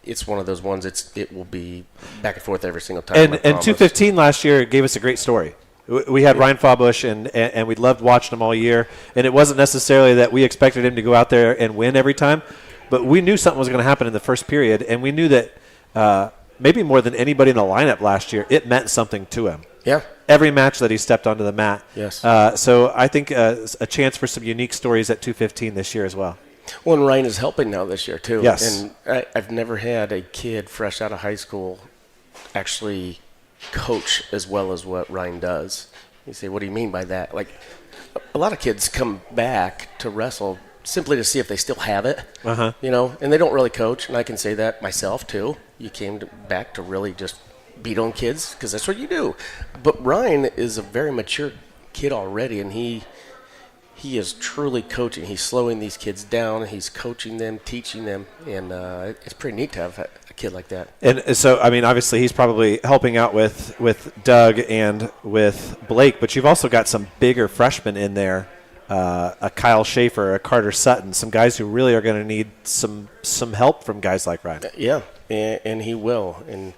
It's one of those ones. It will be back and forth every single time. And 215 last year gave us a great story. We had Ryan Fawbush, and we loved watching him all year. And it wasn't necessarily that we expected him to go out there and win every time, but we knew something was going to happen in the first period, and we knew that maybe more than anybody in the lineup last year, it meant something to him. Yeah. Every match that he stepped onto the mat. Yes. So I think a chance for some unique stories at 215 this year as well. Well, and Ryan is helping now this year, too. Yes. And I've never had a kid fresh out of high school actually coach as well as what Ryan does. You say, what do you mean by that? Like, a lot of kids come back to wrestle simply to see if they still have it. Uh-huh. You know, and they don't really coach, and I can say that myself too. You came back to really just beat on kids because that's what you do. But Ryan is a very mature kid already, and he is truly coaching. He's slowing these kids down. He's coaching them, teaching them, and it's pretty neat to have a kid like that. And so, I mean, obviously he's probably helping out with Doug and with Blake, but you've also got some bigger freshmen in there, a Kyle Schaefer, a Carter Sutton, some guys who really are going to need some help from guys like Ryan. Yeah, and he will. And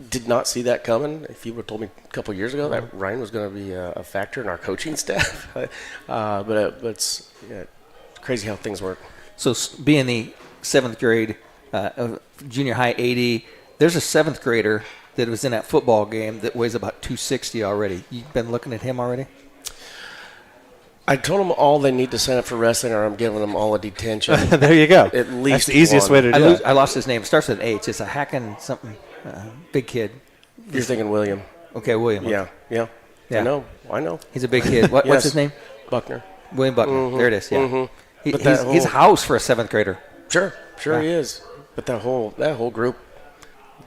did not see that coming. If you would have told me a couple of years ago that Ryan was going to be a factor in our coaching staff, but it's crazy how things work. So being the 7th grade junior high 80, there's a 7th grader that was in that football game that weighs about 260 already. You've been looking at him already? I told them all they need to sign up for wrestling, or I'm giving them all a detention. There you go. At least that's the easiest way to do it. I lost his name. It starts with an H. It's a Hacken something. Big kid. You're thinking William. Okay, William. Yeah. I know. He's a big kid. What's Yes. his name? Buckner. William Buckner. Mhm. There it is. Yeah. Mhm. He's a house for a 7th grader. Sure he is. But that whole group,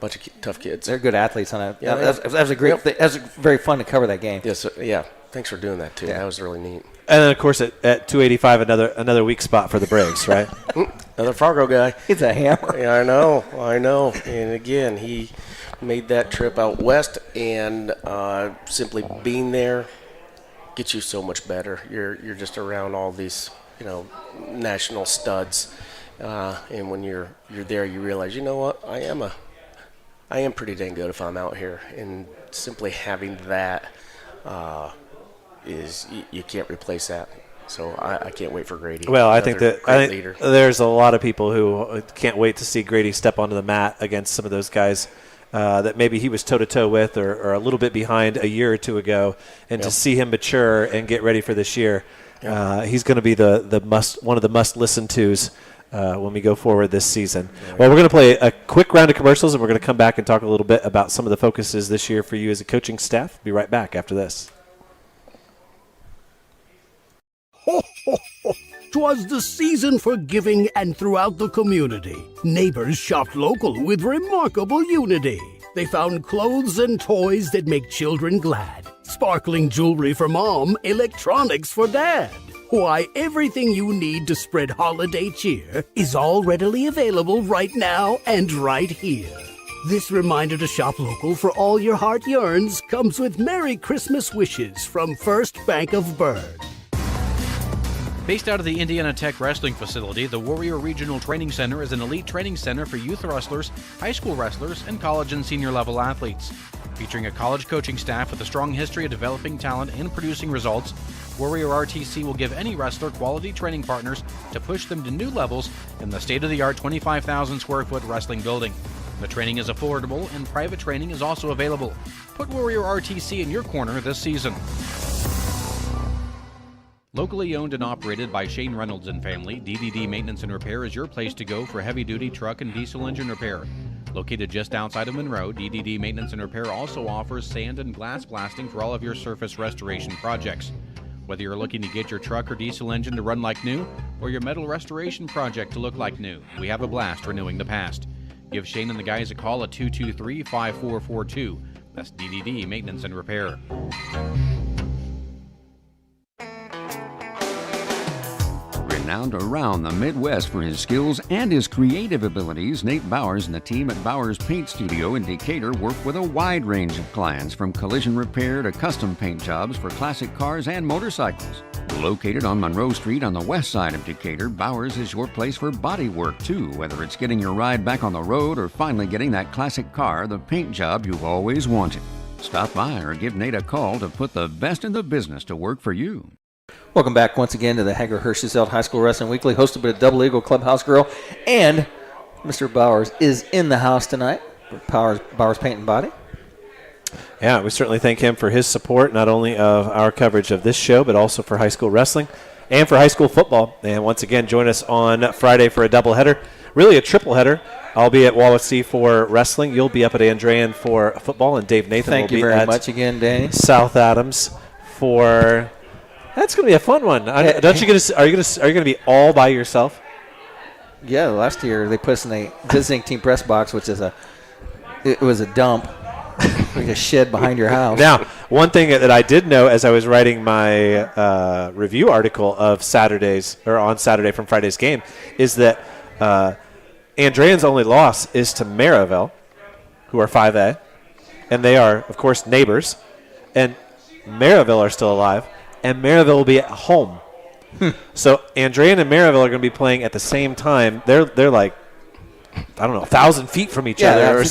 bunch of tough kids. They're good athletes on it. Yeah, that was a great. That was very fun to cover that game. Yes. Yeah. Thanks for doing that too. Yeah. That was really neat. And then, of course, at 285, another weak spot for the Briggs, right? Another Fargo guy. He's a hammer. Yeah, I know. And again, he made that trip out west, and simply being there gets you so much better. You're just around all these, national studs, and when you're there, you realize, you know what, I am pretty dang good if I'm out here, and simply having that is you can't replace that. So I can't wait for Grady. Well, I think leader. There's a lot of people who can't wait to see Grady step onto the mat against some of those guys that maybe he was toe-to-toe with or a little bit behind a year or two ago, and to see him mature and get ready for this year, he's going to be one of the must-listen-tos when we go forward this season. Well, we're going to play a quick round of commercials, and we're going to come back and talk a little bit about some of the focuses this year for you as a coaching staff. Be right back after this. 'Twas the season for giving, and throughout the community, neighbors shopped local with remarkable unity. They found clothes and toys that make children glad, sparkling jewelry for mom, electronics for dad. Why, everything you need to spread holiday cheer is all readily available right now and right here. This reminder to shop local for all your heart yearns comes with Merry Christmas wishes from First Bank of Bird. Based out of the Indiana Tech Wrestling Facility, the Warrior Regional Training Center is an elite training center for youth wrestlers, high school wrestlers, and college and senior level athletes. Featuring a college coaching staff with a strong history of developing talent and producing results, Warrior RTC will give any wrestler quality training partners to push them to new levels in the state-of-the-art 25,000 square foot wrestling building. The training is affordable, and private training is also available. Put Warrior RTC in your corner this season. Locally owned and operated by Shaun Richardson family, DDD Maintenance and Repair is your place to go for heavy-duty truck and diesel engine repair. Located just outside of Monroe, DDD Maintenance and Repair also offers sand and glass blasting for all of your surface restoration projects. Whether you're looking to get your truck or diesel engine to run like new, or your metal restoration project to look like new, we have a blast renewing the past. Give Shane and the guys a call at 223-5442. That's DDD Maintenance and Repair. Renowned around the Midwest for his skills and his creative abilities, Nate Bowers and the team at Bowers Paint Studio in Decatur work with a wide range of clients, from collision repair to custom paint jobs for classic cars and motorcycles. Located on Monroe Street on the west side of Decatur, Bowers is your place for body work too, whether it's getting your ride back on the road or finally getting that classic car, the paint job you've always wanted. Stop by or give Nate a call to put the best in the business to work for you. Welcome back once again to the Hager Hirschfeld High School Wrestling Weekly, hosted by the Double Eagle Clubhouse Girl. And Mr. Bowers is in the house tonight. Bowers Paint and Body. Yeah, we certainly thank him for his support, not only of our coverage of this show, but also for high school wrestling and for high school football. And once again, join us on Friday for a doubleheader, really a tripleheader. I'll be at Wawasee for wrestling. You'll be up at Andrean for football, and Dave Nathan Thank will you be very at much again, Danny. South Adams for That's going to be a fun one. Don't you get? Are you going to be all by yourself? Yeah, last year they put us in a visiting team press box, which is it was a dump, like a shed behind your house. Now, one thing that I did know as I was writing my review article of Saturdays or on Saturday from Friday's game is that Andrean's only loss is to Maryville, who are 5A, and they are, of course, neighbors. And Maryville are still alive, and Maryville will be at home. So Andrean and Maryville are going to be playing at the same time. They're like, I don't know, 1,000 feet from each other. Or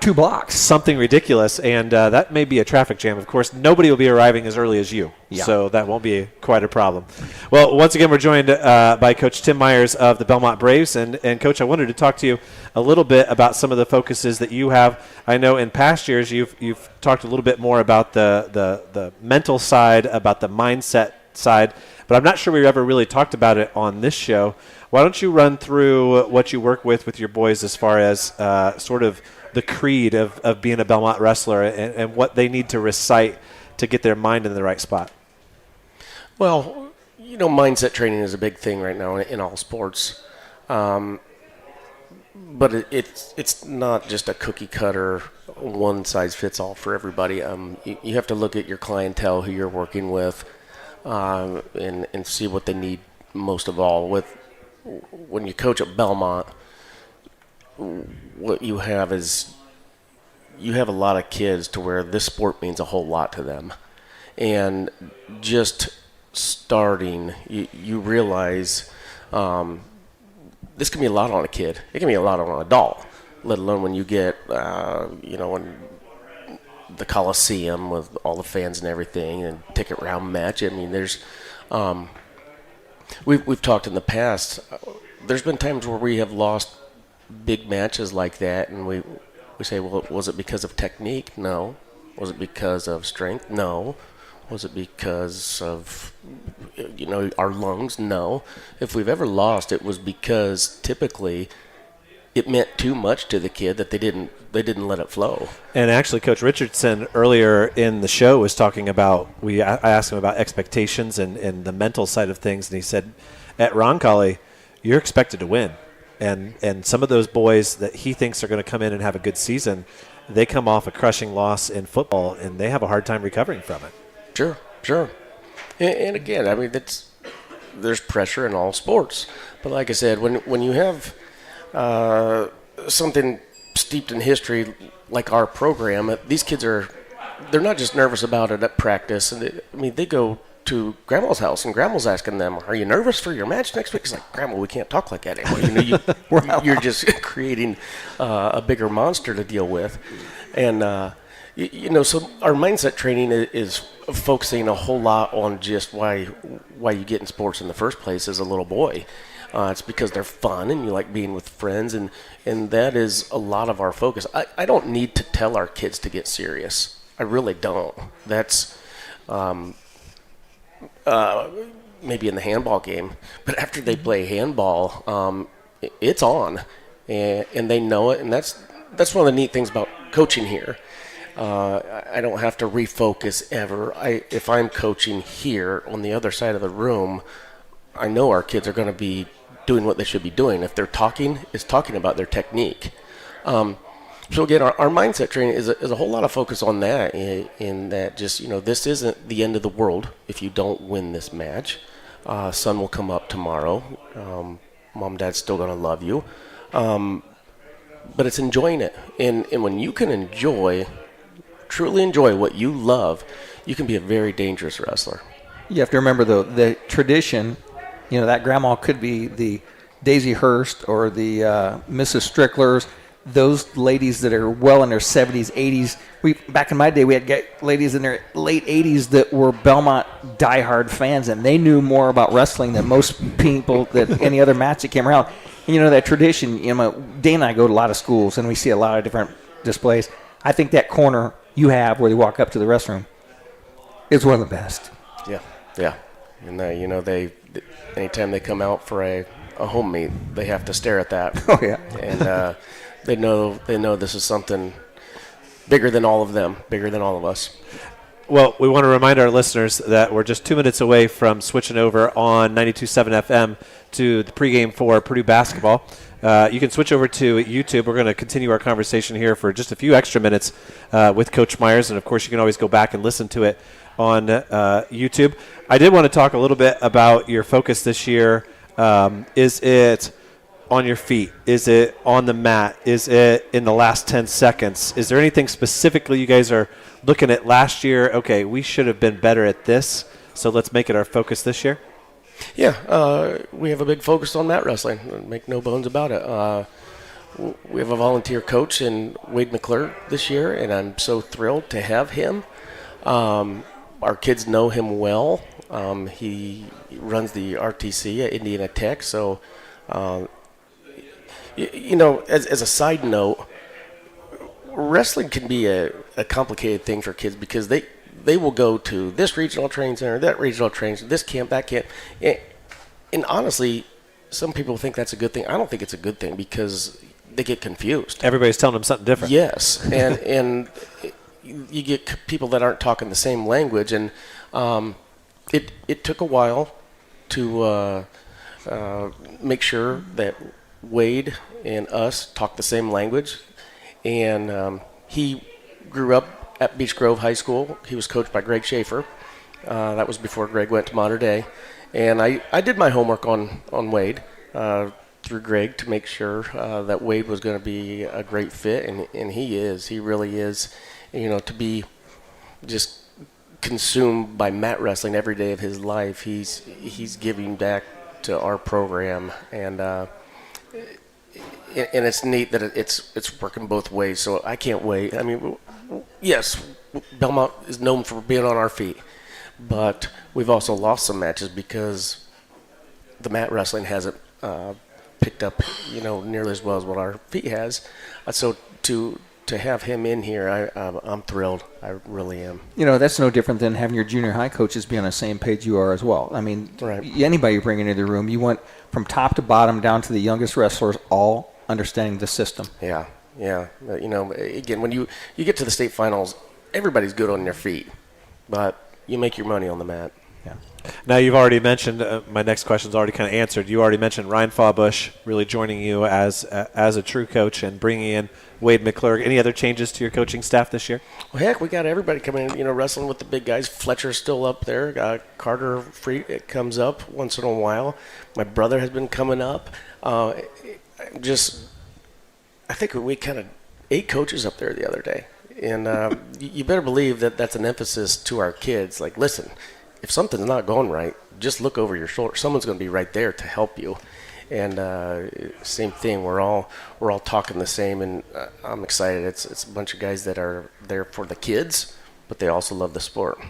2 blocks. Something ridiculous, and that may be a traffic jam. Of course, nobody will be arriving as early as you, so that won't be quite a problem. Well, once again, we're joined by Coach Tim Myers of the Bellmont Braves, and Coach, I wanted to talk to you a little bit about some of the focuses that you have. I know in past years you've talked a little bit more about the mental side, about the mindset side, but I'm not sure we've ever really talked about it on this show. Why don't you run through what you work with your boys as far as sort of the creed of being a Bellmont wrestler and what they need to recite to get their mind in the right spot? Well, mindset training is a big thing right now in all sports. But it's not just a cookie cutter, one size fits all for everybody. You have to look at your clientele, who you're working with, and see what they need most of all. When you coach at Bellmont, what you have is you have a lot of kids to where this sport means a whole lot to them. And just starting, you realize this can be a lot on a kid. It can be a lot on an adult, let alone when you get, in the Coliseum with all the fans and everything and ticket round match. I mean, there's we've talked in the past. There's been times where we have lost big matches like that, and we say, well, was it because of technique? No. Was it because of strength? No. Was it because of our lungs? No. If we've ever lost, it was because typically it meant too much to the kid that they didn't let it flow. And actually, Coach Richardson earlier in the show was talking about, I asked him about expectations and the mental side of things, and he said, at Roncalli, you're expected to win. And some of those boys that he thinks are going to come in and have a good season, they come off a crushing loss in football, and they have a hard time recovering from it. Sure. And again, I mean, there's pressure in all sports. But like I said, when you have something steeped in history like our program, these kids they're not just nervous about it at practice. And they go to Grandma's house, and Grandma's asking them, "Are you nervous for your match next week?" It's like, "Grandma, we can't talk like that anymore. You're just creating a bigger monster to deal with." And so our mindset training is focusing a whole lot on just why you get in sports in the first place as a little boy. It's because they're fun and you like being with friends, and that is a lot of our focus. I don't need to tell our kids to get serious. I really don't. That's maybe in the handball game, but after they play handball, it's on, and they know it, and that's one of the neat things about coaching here. I don't have to refocus ever. If I'm coaching here on the other side of the room, I know our kids are going to be doing what they should be doing. If they're talking, it's talking about their technique. So again, our mindset training is a whole lot of focus on that, in that just, this isn't the end of the world if you don't win this match. Sun will come up tomorrow. Mom, Dad's still going to love you. But it's enjoying it. And when you can truly enjoy what you love, you can be a very dangerous wrestler. You have to remember, though, the tradition, that grandma could be the Daisy Hurst or the Mrs. Stricklers, those ladies that are well in their 70s, 80s. Back in my day, we had ladies in their late 80s that were Bellmont diehard fans, and they knew more about wrestling than most people that any other match that came around. And, that tradition, Dane and I go to a lot of schools, and we see a lot of different displays. I think that corner you have where you walk up to the restroom is one of the best. Yeah. And they anytime they come out for a home meet, they have to stare at that. Oh yeah. And they know this is something bigger than all of them, bigger than all of us. Well, we want to remind our listeners that we're just 2 minutes away from switching over on 92.7 FM to the pregame for Purdue basketball. You can switch over to YouTube. We're going to continue our conversation here for just a few extra minutes with Coach Myers, and of course you can always go back and listen to it on YouTube. I did want to talk a little bit about your focus this year. Is it on your feet? Is it on the mat? Is it in the last 10 seconds? Is there anything specifically you guys are looking at last year? Okay, we should have been better at this, so let's make it our focus this year. Yeah, we have a big focus on mat wrestling. Make no bones about it. We have a volunteer coach in Wade McClure this year, and I'm so thrilled to have him. Our kids know him well. He runs the RTC at Indiana Tech, so as a side note, wrestling can be a complicated thing for kids because they will go to this regional training center, that regional training center, this camp, that camp. And honestly, some people think that's a good thing. I don't think it's a good thing because they get confused. Everybody's telling them something different. Yes, and you get people that aren't talking the same language, and it took a while to make sure that Wade and us talk the same language. And he grew up at Beech Grove High School. He was coached by Greg Schaefer. That was before Greg went to Mater Dei. And I did my homework on Wade through Greg to make sure that Wade was going to be a great fit, and he is. He really is. To be just consumed by mat wrestling every day of his life, he's giving back to our program, and it's neat that it's working both ways. So I can't wait. I mean, yes, Bellmont is known for being on our feet, but we've also lost some matches because the mat wrestling hasn't picked up, nearly as well as what our feet has. So to have him in here, I'm thrilled. I really am. That's no different than having your junior high coaches be on the same page you are as well. I mean, right. Anybody you bring into the room, you want from top to bottom down to the youngest wrestlers all understanding the system. Yeah. Again, when you get to the state finals, everybody's good on their feet, but you make your money on the mat. Yeah. Now, you've already mentioned, my next question's already kind of answered. You already mentioned Ryan Fawbush really joining you as a true coach and bringing in Wade McClure. Any other changes to your coaching staff this year? Well, heck, we got everybody coming in, wrestling with the big guys. Fletcher's still up there. Carter Free comes up once in a while. My brother has been coming up. I think we kind of 8 coaches up there the other day. And you better believe that that's an emphasis to our kids. Like, listen, if something's not going right, just look over your shoulder. Someone's going to be right there to help you. And same thing. We're all talking the same, and I'm excited. It's a bunch of guys that are there for the kids, but they also love the sport.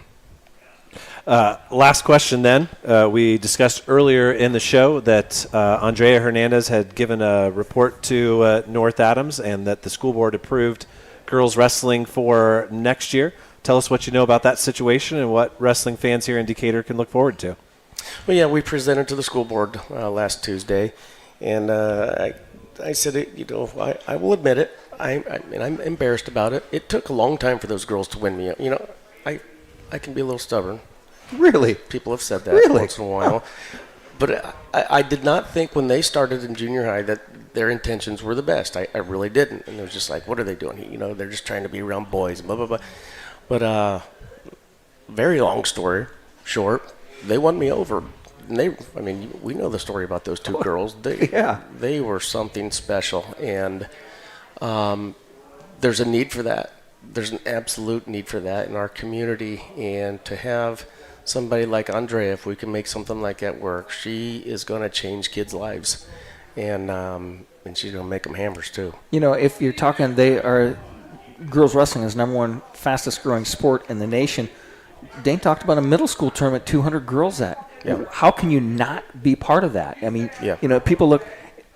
Last question then. We discussed earlier in the show that Andrea Hernandez had given a report to North Adams and that the school board approved girls wrestling for next year. Tell us what you know about that situation and what wrestling fans here in Decatur can look forward to. Well, yeah, we presented to the school board last Tuesday, and I said, I will admit it. I'm embarrassed about it. It took a long time for those girls to win me. I can be a little stubborn. Really? People have said that really? Once in a while. But I did not think when they started in junior high that their intentions were the best. I really didn't. And it was just like, what are they doing? They're just trying to be around boys, blah, blah, blah. But very long story short, they won me over. And we know the story about those 2 girls. They were something special. And there's a need for that. There's an absolute need for that in our community. And to have somebody like Andrea, if we can make something like that work, she is going to change kids' lives. And she's going to make them hammers, too. If you're talking, girls wrestling is #1 fastest growing sport in the nation. Dane talked about a middle school tournament, 200 girls at. Yeah. How can you not be part of that? I mean, yeah. People look,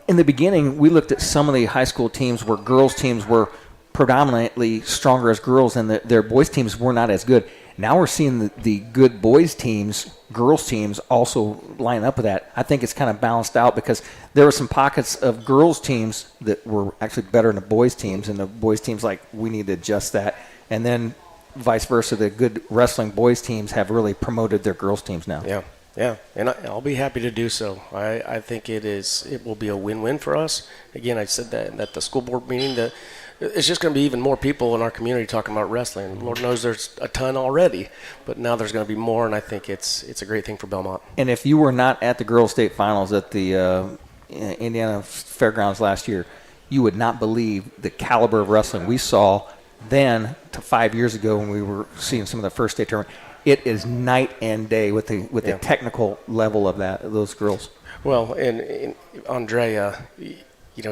in the beginning, we looked at some of the high school teams where girls teams were predominantly stronger as girls and their boys teams were not as good. Now we're seeing the good boys teams, girls teams also line up with that. I think it's kind of balanced out because there were some pockets of girls teams that were actually better than the boys teams, and the boys teams we need to adjust that. And then vice versa, the good wrestling boys teams have really promoted their girls teams now. Yeah, and I'll be happy to do so. I think it will be a win-win for us. Again, I said that at the school board meeting, that it's just going to be even more people in our community talking about wrestling. Lord knows there's a ton already, but now there's going to be more, and I think it's a great thing for Bellmont. And if you were not at the girls' state finals at the Indiana Fairgrounds last year, you would not believe the caliber of wrestling we saw then to 5 years ago when we were seeing some of the first state tournament. It is night and day with the technical level of those girls. Well, and Andrea,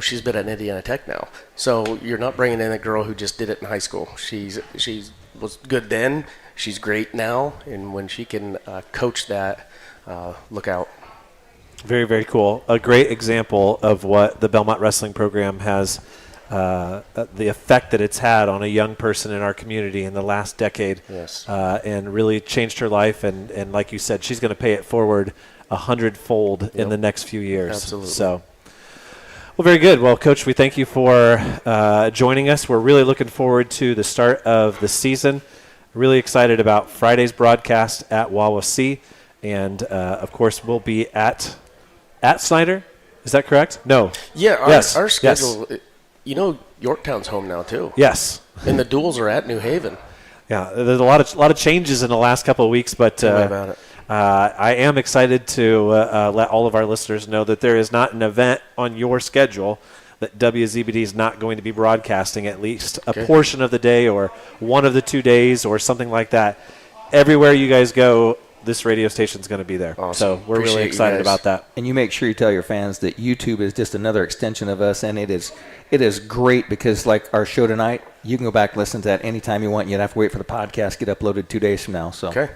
she's been at Indiana Tech now, so you're not bringing in a girl who just did it in high school. She was good then. She's great now, and when she can coach that, look out. Very, very cool. A great example of what the Bellmont Wrestling Program has, the effect that it's had on a young person in our community in the last decade. Yes. And really changed her life. And like you said, she's going to pay it forward 100-fold in the next few years. Absolutely. So, well, very good. Well, Coach, we thank you for joining us. We're really looking forward to the start of the season. Really excited about Friday's broadcast at Wawasee. And, of course, we'll be at Snyder. Is that correct? No. Yeah, our schedule, yes. Yorktown's home now too. Yes. And the duels are at New Haven. Yeah, there's a lot of changes in the last couple of weeks, but Tell me about it. I am excited to let all of our listeners know that there is not an event on your schedule that WZBD is not going to be broadcasting at least a portion of the day or one of the 2 days or something like that. Everywhere you guys go, this radio station is going to be there. Awesome. So we're really excited about that. And you make sure you tell your fans that YouTube is just another extension of us, and it is great because, like our show tonight, you can go back and listen to that anytime you want. You don't have to wait for the podcast to get uploaded 2 days from now. So Okay.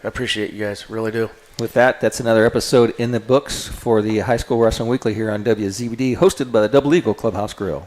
I appreciate you guys. Really do. With that, that's another episode in the books for the High School Wrestling Weekly here on WZBD, hosted by the Double Eagle Clubhouse Grill.